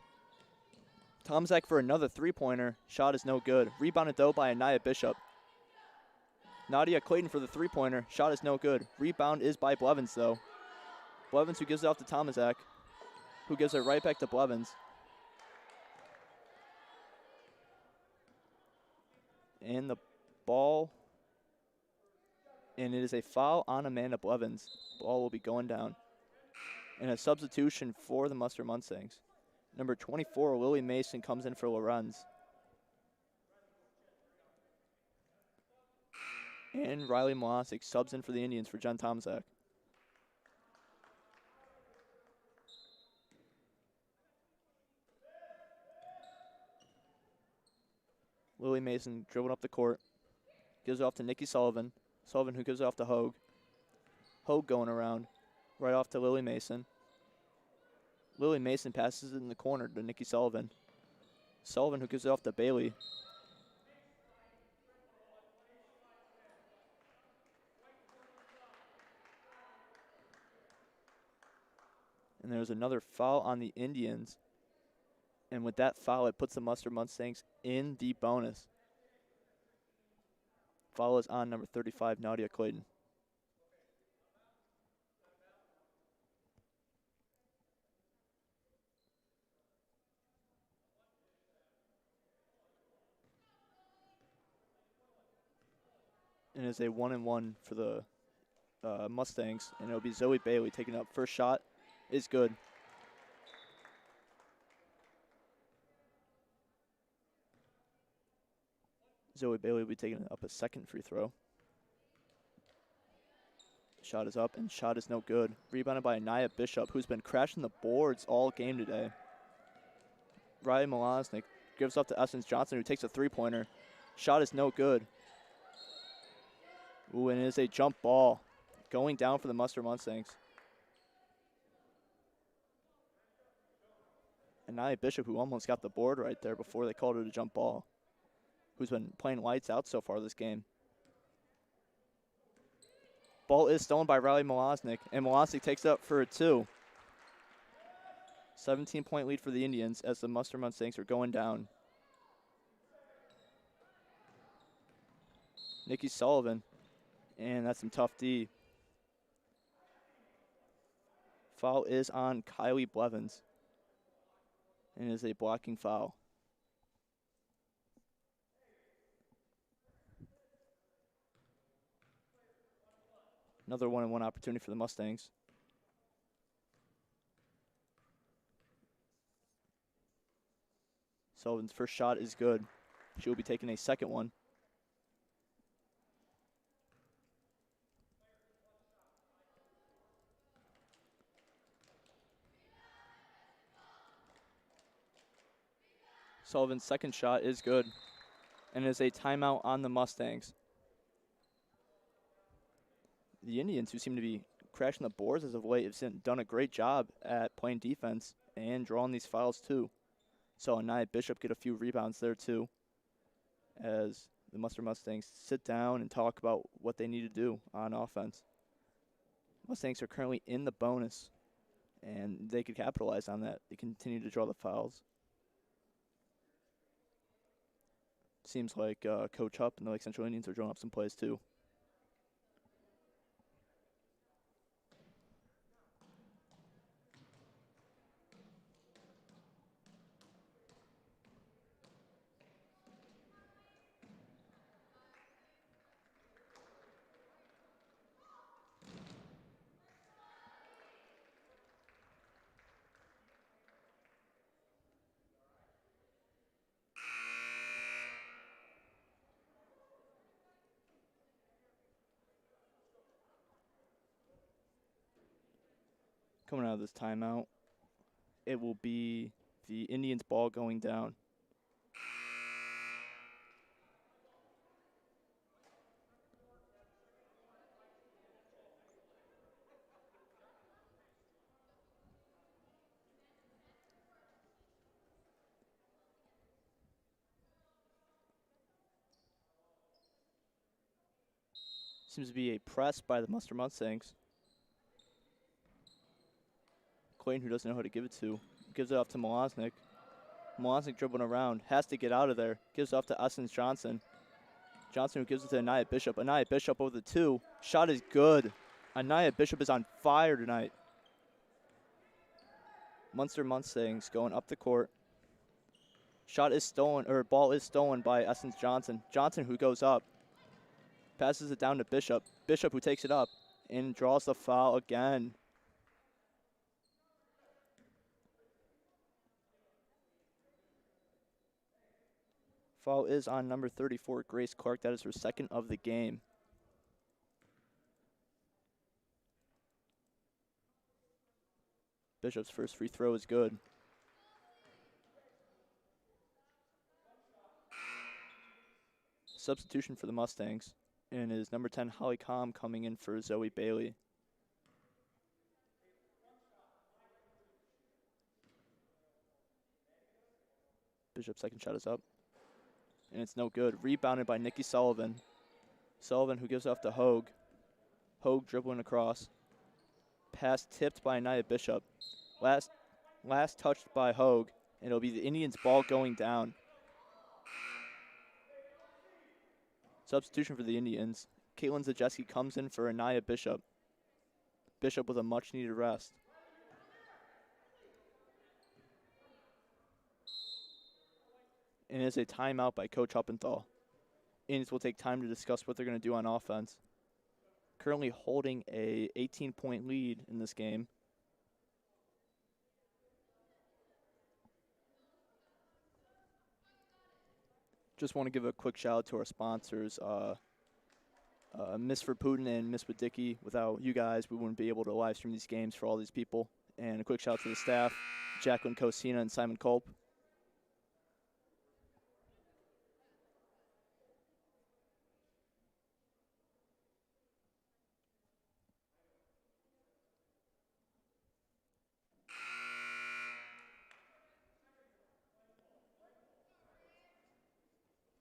Tomczak for another three-pointer. Shot is no good. Rebounded, though, by Anaya Bishop. Nadia Clayton for the three-pointer. Shot is no good. Rebound is by Blevins, though. Blevins, who gives it off to Tomczak, who gives it right back to Blevins. And the ball, and it is a foul on Amanda Blevins. Ball will be going down. And a substitution for the Munster Mustangs. Number 24, Lily Mason, comes in for Lorenz. And Riley Molosic subs in for the Indians for Jen Tomczak. Lily Mason dribbling up the court. Gives it off to Nicky Sullivan. Sullivan, who gives it off to Hogue. Hogue going around. Right off to Lily Mason. Lily Mason passes it in the corner to Nicky Sullivan. Sullivan, who gives it off to Bailey. And there's another foul on the Indians. And with that foul, it puts the Munster Mustangs in the bonus. Foul is on number 35, Nadia Clayton. And it's a 1-and-1 for the Mustangs. And it'll be Zoe Bailey taking up. First shot is good. Zoe Bailey will be taking up a second free throw. Shot is up, and shot is no good. Rebounded by Anaya Bishop, who's been crashing the boards all game today. Riley Molosnik gives up to Essence Johnson, who takes a three-pointer. Shot is no good. Ooh, and it is a jump ball going down for the Munster Mustangs. Anaya Bishop, who almost got the board right there before they called it a jump ball, who's been playing lights out so far this game. Ball is stolen by Riley Molosnik, and Molosnik takes it up for a two. 17-point lead for the Indians as the Munster Mustangs are going down. Nicky Sullivan, and that's some tough D. Foul is on Kylie Blevins, and it is a blocking foul. Another 1-and-1 opportunity for the Mustangs. Sullivan's first shot is good. She will be taking a second one. Sullivan's second shot is good. And it is a timeout on the Mustangs. The Indians, who seem to be crashing the boards as of late, have done a great job at playing defense and drawing these fouls too. Saw Anaya Bishop get a few rebounds there too, as the Munster Mustangs sit down and talk about what they need to do on offense. Mustangs are currently in the bonus, and they could capitalize on that. They continue to draw the fouls. Seems like Coach Hupp and the Lake Central Indians are drawing up some plays too. Coming out of this timeout, it will be the Indians' ball going down. Seems to be a press by the Munster Mustangs. Clayton, who doesn't know who to give it to, gives it off to Malosnik. Malosnik dribbling around, has to get out of there. Gives it off to Essence Johnson. Johnson, who gives it to Anaya Bishop. Anaya Bishop over the 2. Shot is good. Anaya Bishop is on fire tonight. Munster Mustangs going up the court. Shot is stolen, or ball is stolen by Essence Johnson. Johnson, who goes up, passes it down to Bishop. Bishop, who takes it up and draws the foul again. Foul is on number 34, Grace Clark. That is her second of the game. Bishop's first free throw is good. Substitution for the Mustangs, and is number 10, Holly Comm, coming in for Zoe Bailey. Bishop's second shot is up, and it's no good. Rebounded by Nikki Sullivan. Sullivan, who gives off to Hogue. Hogue dribbling across. Pass tipped by Anaya Bishop. Last touched by Hogue, and it'll be the Indians' ball going down. Substitution for the Indians. Caitlin Zajeski comes in for Anaya Bishop. Bishop with a much-needed rest. And it is a timeout by Coach Huppenthal. Indians will take time to discuss what they're going to do on offense. Currently holding a 18-point lead in this game. Just want to give a quick shout out to our sponsors, Miss Verputin and Miss Winiecki. Without you guys, we wouldn't be able to live stream these games for all these people. And a quick shout out to the staff, Jacqueline, Kosina, and Simon Culp.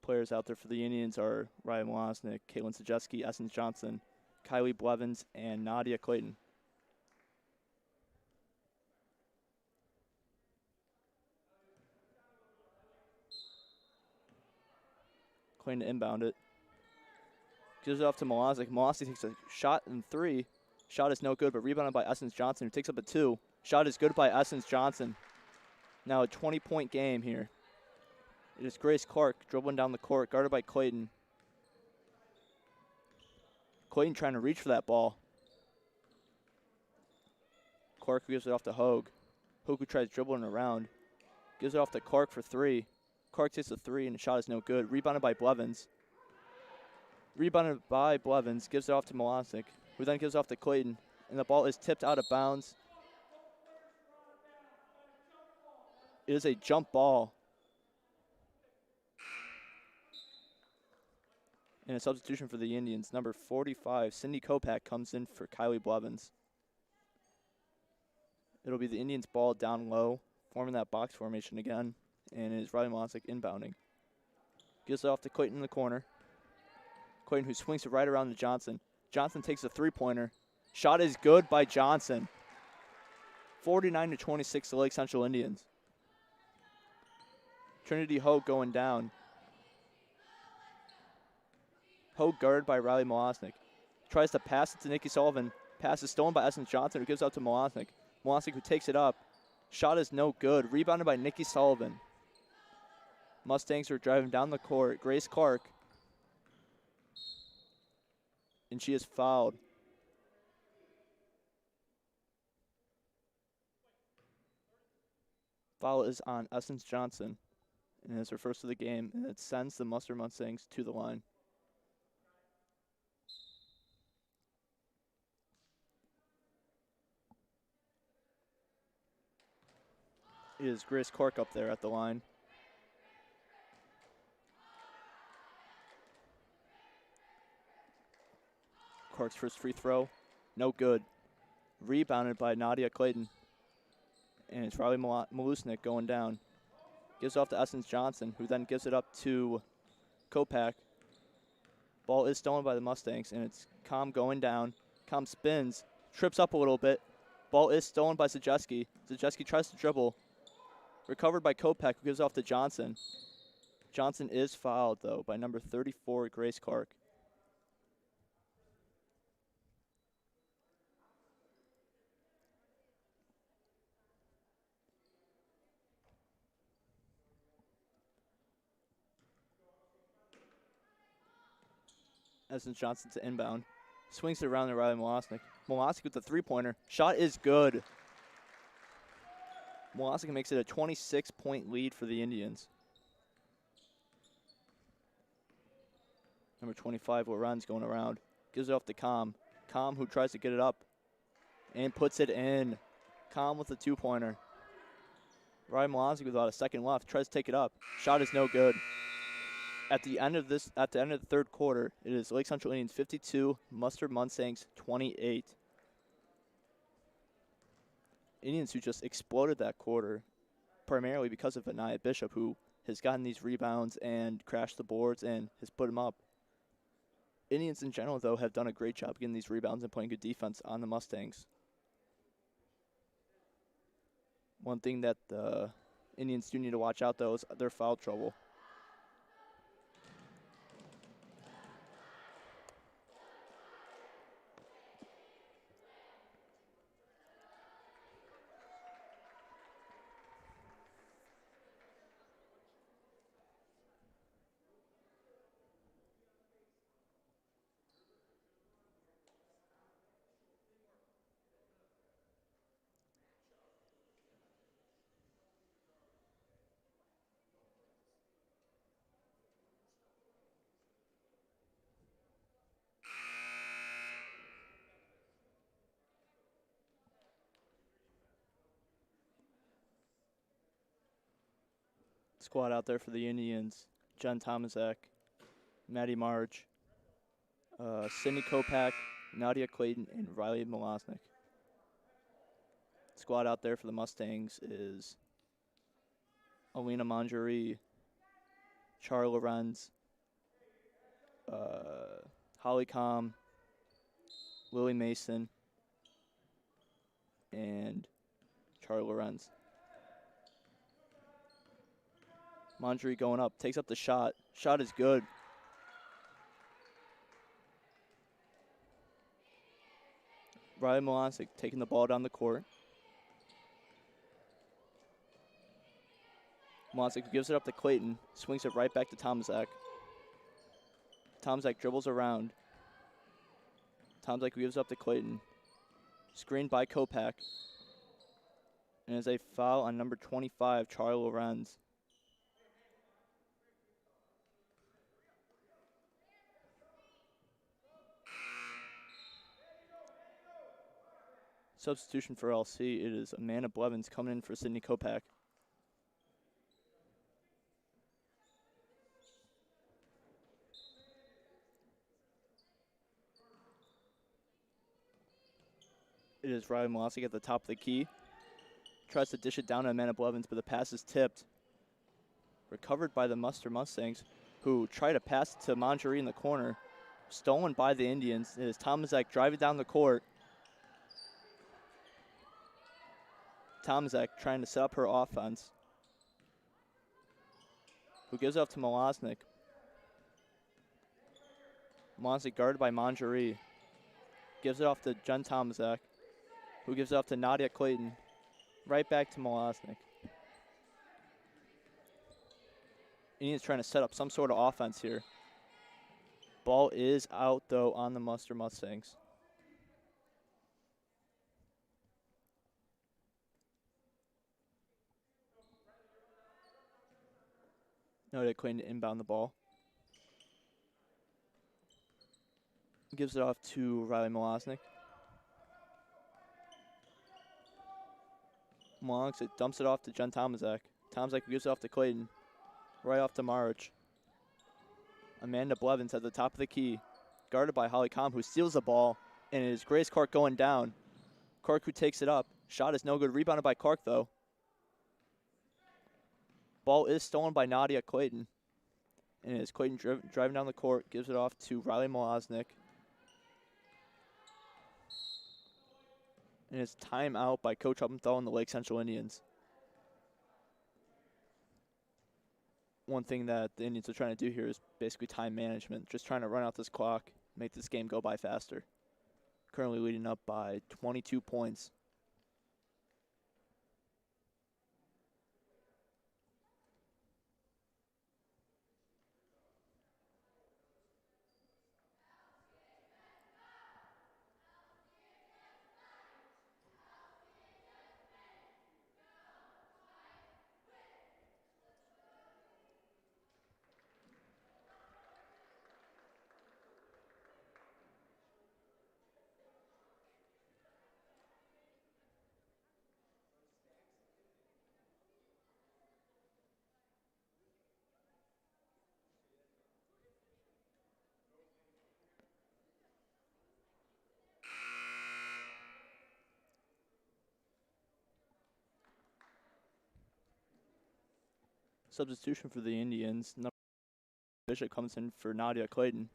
Players out there for the Indians are Ryan Malosnik, Caitlin Zajeski, Essence Johnson, Kylie Blevins, and Nadia Clayton. Clayton to inbound it. Gives it off to Malosnik. Malosnik takes a shot in 3. Shot is no good, but rebounded by Essence Johnson, who takes up a 2. Shot is good by Essence Johnson. Now a 20-point game here. It is Grace Clark dribbling down the court, guarded by Clayton. Clayton trying to reach for that ball. Clark gives it off to Hogue. Hogue, who tries dribbling around. Gives it off to Clark for 3. Clark takes a 3, and the shot is no good. Rebounded by Blevins. Rebounded by Blevins. Gives it off to Malosnik, who then gives it off to Clayton. And the ball is tipped out of bounds. It is a jump ball. And a substitution for the Indians. Number 45, Cindy Kopak, comes in for Kylie Blevins. It'll be the Indians' ball down low, forming that box formation again. And it is Riley Malosnik inbounding. Gives it off to Clayton in the corner. Clayton, who swings it right around to Johnson. Johnson takes a 3-pointer. Shot is good by Johnson. 49-26 to Lake Central Indians. Trinity Hogue going down. Hogue guarded by Riley Malosnik. Tries to pass it to Nikki Sullivan. Pass is stolen by Essence Johnson, who gives out to Malosnik. Malosnik, who takes it up. Shot is no good. Rebounded by Nikki Sullivan. Mustangs are driving down the court. Grace Clark. And she is fouled. Foul is on Essence Johnson. And it's her first of the game. And it sends the Munster Mustangs to the line. It is Grace Clark up there at the line. Clark's first free throw, no good. Rebounded by Nadia Clayton. And it's Riley Malosnik going down. Gives off to Essence Johnson, who then gives it up to Kopak. Ball is stolen by the Mustangs, and it's Com going down. Com spins, trips up a little bit. Ball is stolen by Zajeski. Zajeski tries to dribble. Recovered by Kopech, who gives off to Johnson. Johnson is fouled, though, by number 34, Grace Clark. As Johnson to inbound. Swings it around to Riley Molosnik. Molosnik with the three-pointer. Shot is good. Molosnik makes it a 26-point lead for the Indians. Number 25, Lorenz going around. Gives it off to Com. Com, who tries to get it up and puts it in. Com with a two-pointer. Riley Molosnik with about a second left. Tries to take it up. Shot is no good. At the end of the third quarter, it is Lake Central Indians 52, Munster Mustangs 28. Indians who just exploded that quarter, primarily because of Anaya Bishop, who has gotten these rebounds and crashed the boards and has put them up. Indians in general, though, have done a great job getting these rebounds and playing good defense on the Mustangs. One thing that the Indians do need to watch out, though, is their foul trouble. Squad out there for the Indians: Jen Tomaszek, Maddie Marge, Sydney Kopech, Nadia Clayton, and Riley Molosnik. Squad out there for the Mustangs is Alina Manjari, Char Lorenz, Holly Com, Lily Mason, and Char Lorenz. Manjari going up, takes up the shot. Shot is good. Riley Molosnik taking the ball down the court. Molosnik gives it up to Clayton, swings it right back to Tomaszek. Tomaszek dribbles around. Tomaszek gives up to Clayton. Screened by Kopech. And is a foul on number 25, Charlie Lorenz. Substitution for LC, it is Amanda Blevins coming in for Sydney Kopech. It is Riley Molosnik at the top of the key. Tries to dish it down to Amanda Blevins, but the pass is tipped. Recovered by the Munster Mustangs, who try to pass it to Manjari in the corner. Stolen by the Indians. It is Tomaszek driving down the court. Tomaszek trying to set up her offense. Who gives it up to Molosnik. Molosnik guarded by Manjari. Gives it off to Jen Tomaszek, who gives it off to Nadia Clayton. Right back to Molosnik. Indians trying to set up some sort of offense here. Ball is out, though, on the Munster Mustangs. Nadia Clayton to inbound the ball. Gives it off to Riley Molosnik. Molosnik dumps it off to Jen Tomaszek. Tomaszek gives it off to Clayton. Right off to March. Amanda Blevins at the top of the key. Guarded by Holly Com, who steals the ball. And it is Grace Clark going down. Clark who takes it up. Shot is no good. Rebounded by Clark, though. Ball is stolen by Nadia Clayton. And it's Clayton driving down the court, gives it off to Riley Malosnik. And it's timeout by Coach Uppenthal and the Lake Central Indians. One thing that the Indians are trying to do here is basically time management, just trying to run out this clock, make this game go by faster. Currently leading up by 22 points. Substitution for the Indians. Number Bishop comes in for Nadia Clayton.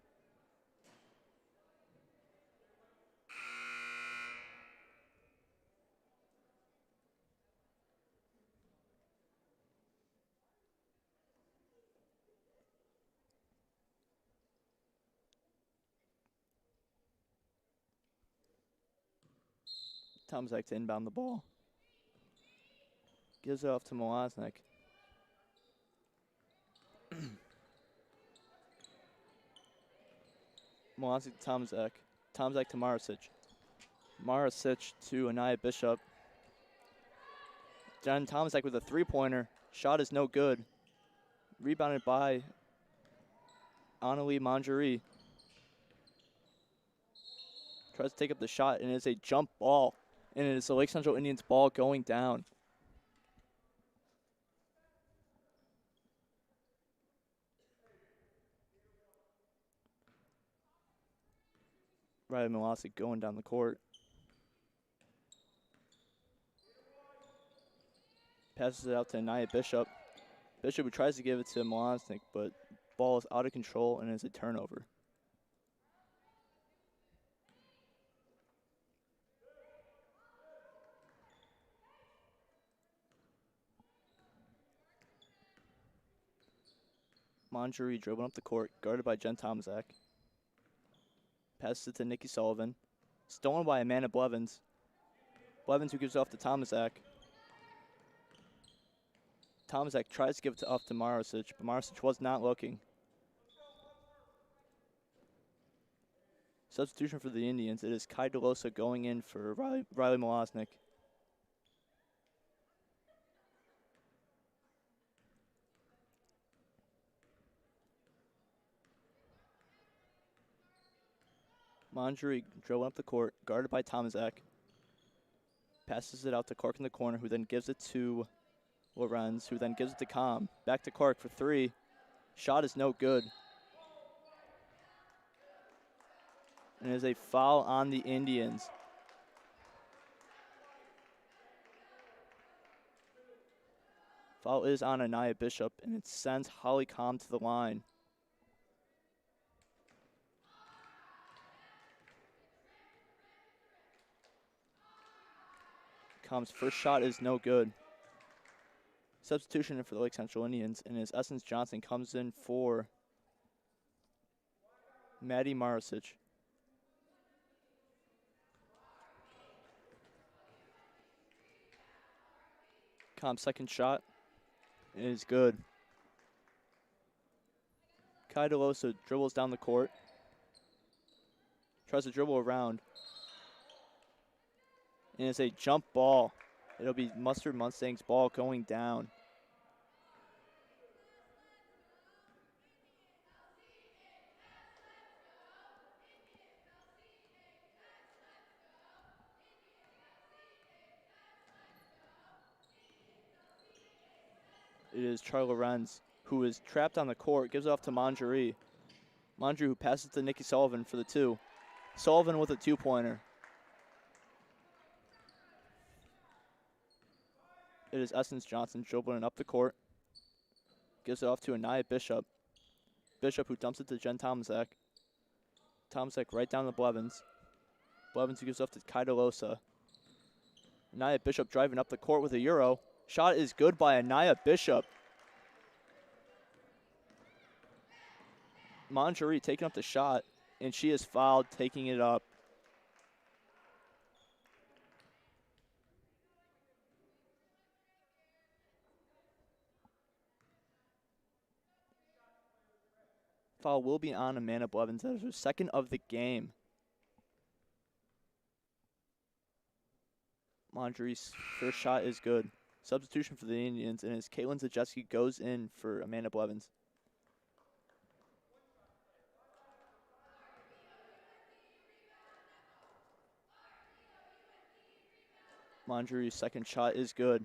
Tomzak to inbound the ball. Gives it off to Malosnik. Malosnik to Tomzak. Tomzak to Maricic. Maricic to Anaya Bishop. Jen Tomzak with a three-pointer. Shot is no good. Rebounded by Annalie Manjeri. Tries to take up the shot, and it's a jump ball. And it is the Lake Central Indians ball going down. Riley Malosik going down the court. Passes it out to Anaya Bishop. Bishop who tries to give it to Malosnik, but ball is out of control and it's a turnover. Manjeri dribbling up the court, guarded by Jen Tomzak. Passes it to Nikki Sullivan. Stolen by Amanda Blevins. Blevins who gives it off to Tomzak. Tomzak tries to give it off to Maricic, but Maricic was not looking. Substitution for the Indians. It is Kai DeLosa going in for Riley Malosnik. Manjeri dribbling up the court, guarded by Tomzak. Passes it out to Cork in the corner, who then gives it to Lorenz, who then gives it to Com. Back to Cork for three. Shot is no good. And it is a foul on the Indians. Foul is on Anaya Bishop, and it sends Holly Com to the line. Com's first shot is no good. Substitution for the Lake Central Indians, and as Essence Johnson comes in for Maddie Maricic. Com's second shot is good. Kai DeLosa dribbles down the court. Tries to dribble around. And it's a jump ball. It'll be Munster Mustangs ball going down. It is Charlie Lorenz, who is trapped on the court, gives it off to Manjeri. Manjeri who passes to Nikki Sullivan for the two. Sullivan with a two-pointer. It is Essence Johnson dribbling up the court. Gives it off to Anaya Bishop. Bishop, who dumps it to Jen Tomaszek. Tomaszek right down to Blevins. Blevins who gives up to Kaidalosa. Anaya Bishop driving up the court with a Euro. Shot is good by Anaya Bishop. Manjari taking up the shot, and she is fouled, taking it up. Foul will be on Amanda Blevins. That is her second of the game. Manjari's first shot is good. Substitution for the Indians, and as Caitlin Zajeski goes in for Amanda Blevins. Manjari's second shot is good.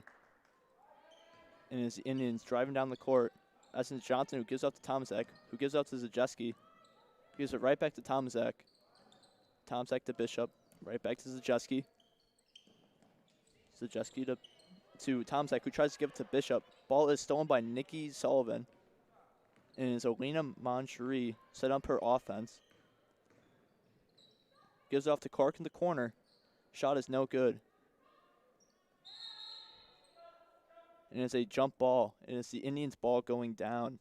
And as the Indians driving down the court, Essence Johnson, who gives up to Tomaszek, who gives up to Zajeski, gives it right back to Tomaszek. Tomaszek to Bishop, right back to Zajeski. Zajeski to Tomaszek, who tries to give it to Bishop. Ball is stolen by Nikki Sullivan. And as Alina Manjari set up her offense. Gives it off to Clark in the corner. Shot is no good. And it's a jump ball, and it's the Indians' ball going down.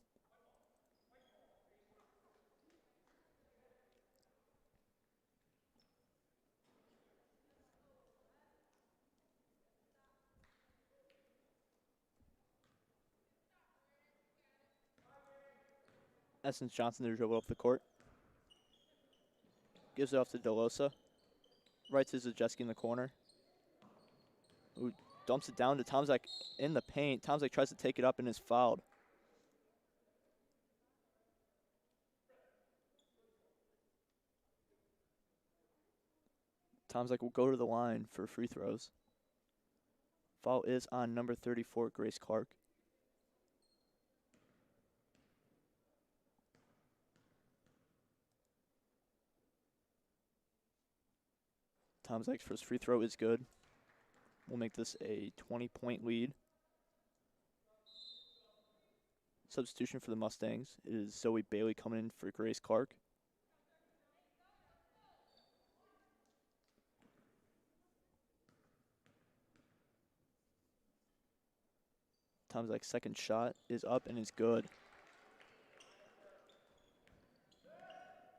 Essence Johnson to dribble up the court. Gives it off to Delosa. Right to Zajeski in the corner. Who dumps it down to Tomaszek in the paint. Tomaszek tries to take it up and is fouled. Tomaszek will go to the line for free throws. Foul is on number 34, Grace Clark. Tomaszek's first free throw is good. We'll make this a 20-point lead. Substitution for the Mustangs is Zoe Bailey coming in for Grace Clark. Tomaszek's second shot is up and is good.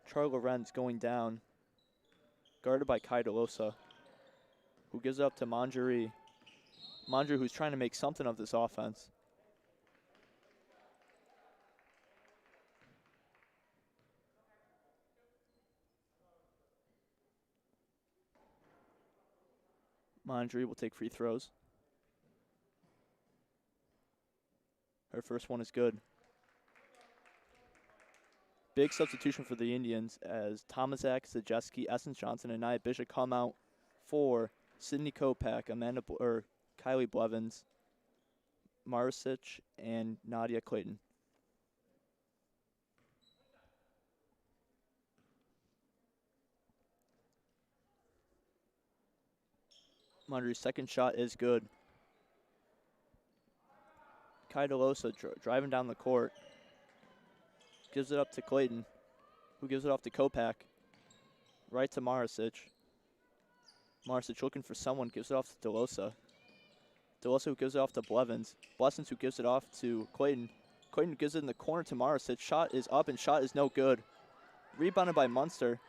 Charlie Lorenz going down, guarded by Kai Delosa, who gives it up to Manjari. Manjari, who's trying to make something of this offense. Manjari will take free throws. Her first one is good. Big substitution for the Indians as Tomaszek, Zajeski, Essence Johnson, and Nia Bishop come out for Sydney Kopak, Kylie Blevins, Marisic, and Nadia Clayton. Manjari's second shot is good. Kai Delosa driving down the court. Gives it up to Clayton, who gives it off to Kopak. Right to Marisic. Marisic looking for someone, gives it off to Delosa. Delosa who gives it off to Blevins. Blevins who gives it off to Clayton. Clayton gives it in the corner to Marisic. Shot is up and shot is no good. Rebounded by Munster.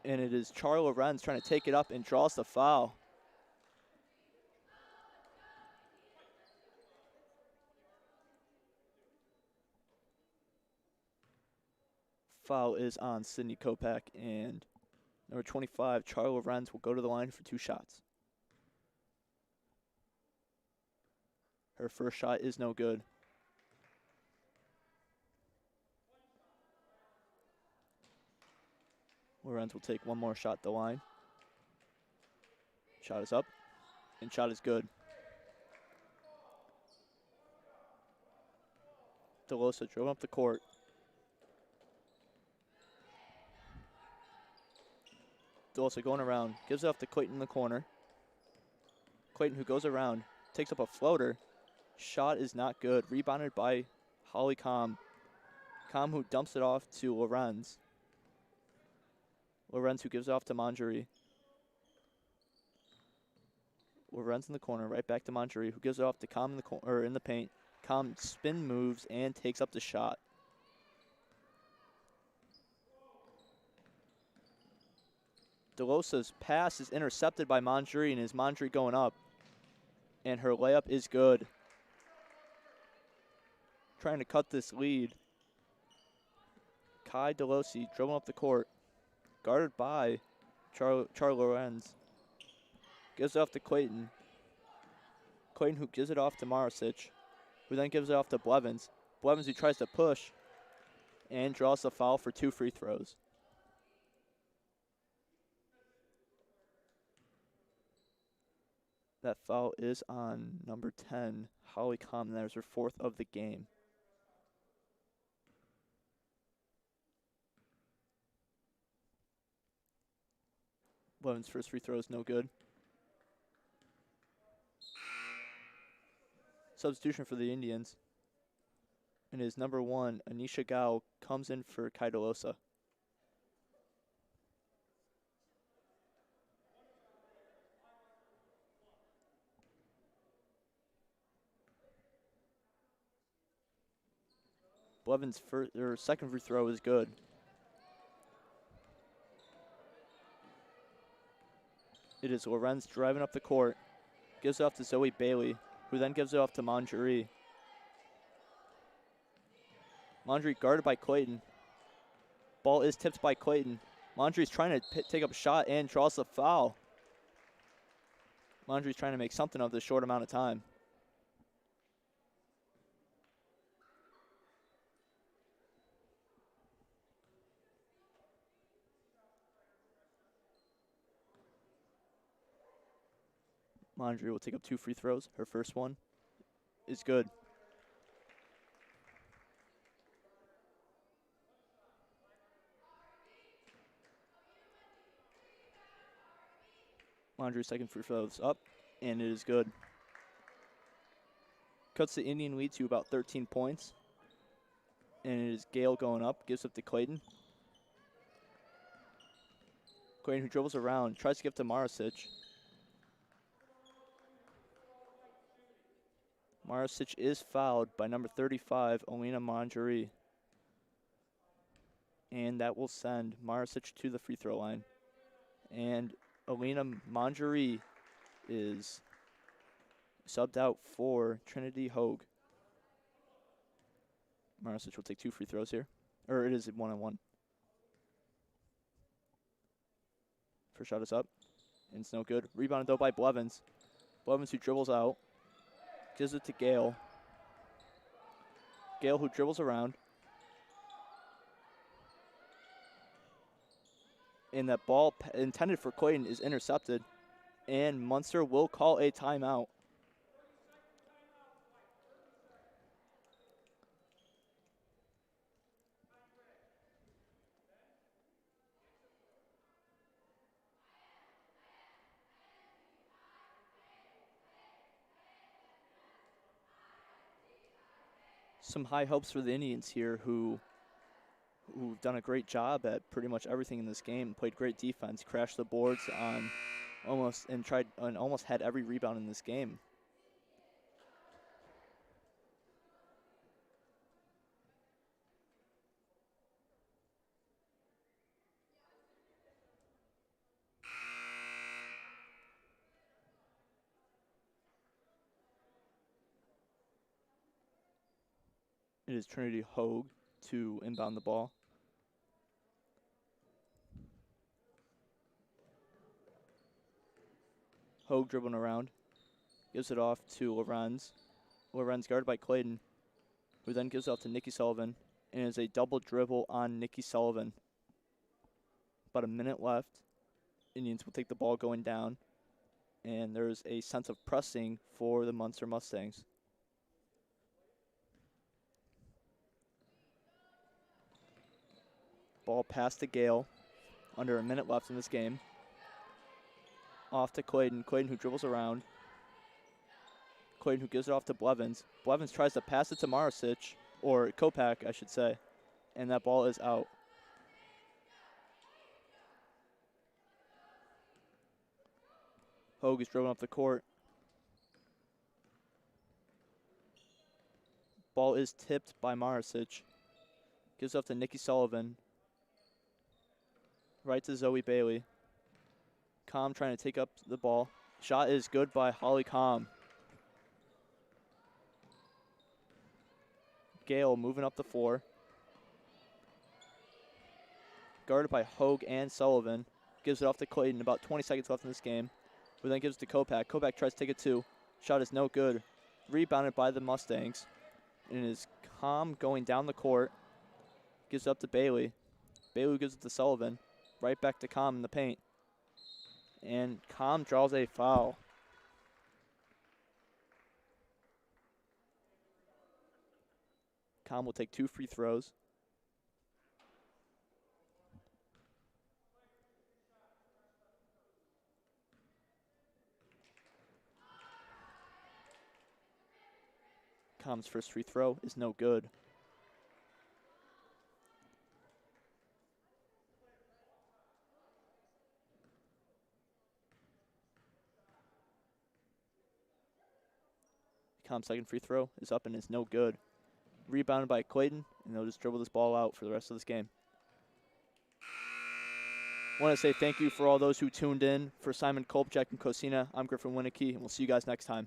And it is Charlie Lorenz trying to take it up and draws the foul. Foul is on Sydney Kopak, and number 25, Charlie Lorenz, will go to the line for 2 shots. Her first shot is no good. Lorenz will take one more shot at the line. Shot is up, and shot is good. Delosa drove up the court. Delosa going around, gives it off to Clayton in the corner. Clayton, who goes around, takes up a floater. Shot is not good. Rebounded by Holly Comm. who dumps it off to Lorenz. Lorenz who gives it off to Manjari. Lorenz in the corner, right back to Manjari, who gives it off to Com in the corner, in the paint. Com spin moves and takes up the shot. DeLosa's pass is intercepted by Manjari, and is Manjari going up? And her layup is good. Trying to cut this lead. Kai DeLosi dribbling up the court. Guarded by Char Lorenz. Gives it off to Clayton. Clayton who gives it off to Maricic, who then gives it off to Blevins. Blevins who tries to push and draws the foul for 2 free throws. That foul is on number 10, Holly Com. That is her 4th of the game. Blevins' first free throw is no good. Substitution for the Indians. And his number 1, Anisha Gao, comes in for Kai DeLosa. Blevins' second free throw is good. It is Lorenz driving up the court. Gives it off to Zoe Bailey, who then gives it off to Manjari. Manjari guarded by Clayton. Ball is tipped by Clayton. Manjari's trying to take up a shot and draws the foul. Manjari's trying to make something of this short amount of time. Manjari will take up 2 free throws. Her first one is good. Manjari's second free throw is up, and it is good. Cuts the Indian lead to about 13 points. And it is Gale going up, gives up to Clayton. Clayton who dribbles around, tries to give to Maricic. Maricic is fouled by number 35, Alina Manjari. And that will send Maricic to the free throw line. And Alina Manjari is subbed out for Trinity Hogue. Maricic will take 2 free throws here. Or it is 1-on-1. First shot is up. And it's no good. Rebounded though by Blevins. Blevins who dribbles out. Gives it to Gale. Gale who dribbles around. And that ball intended for Clayton is intercepted. And Munster will call a timeout. Some high hopes for the Indians here who've done a great job at pretty much everything in this game. Played great defense, crashed the boards on almost had every rebound in this game. It is Trinity Hogue to inbound the ball. Hogue dribbling around. Gives it off to Lorenz. Lorenz guarded by Clayton, who then gives it off to Nikki Sullivan. And it's a double dribble on Nikki Sullivan. About a minute left. Indians will take the ball going down. And there's a sense of pressing for the Munster Mustangs. Ball passed to Gale. Under a minute left in this game. Off to Clayton. Clayton who dribbles around. Clayton who gives it off to Blevins. Blevins tries to pass it to Maricic, or Kopak, I should say. and that ball is out. Hogue is dribbling up the court. Ball is tipped by Maricic. Gives up to Nikki Sullivan. Right to Zoe Bailey. Culp trying to take up the ball. Shot is good by Holly Culp. Gale moving up the floor. Guarded by Hogue and Sullivan. Gives it off to Clayton. About 20 seconds left in this game. Who then gives it to Kopak. Kopak tries to take it too. Shot is no good. Rebounded by the Mustangs. And it is Culp going down the court. Gives it up to Bailey. Bailey gives it to Sullivan. Right back to Culp in the paint. And Culp draws a foul. Culp will take 2 free throws. Culp's first free throw is no good. Culp's second free throw is up and is no good. Rebounded by Clayton, and they'll just dribble this ball out for the rest of this game. I want to say thank you for all those who tuned in. For Simon Culp, Jacqueline, Kosina, I'm Griffin Winiecki, and we'll see you guys next time.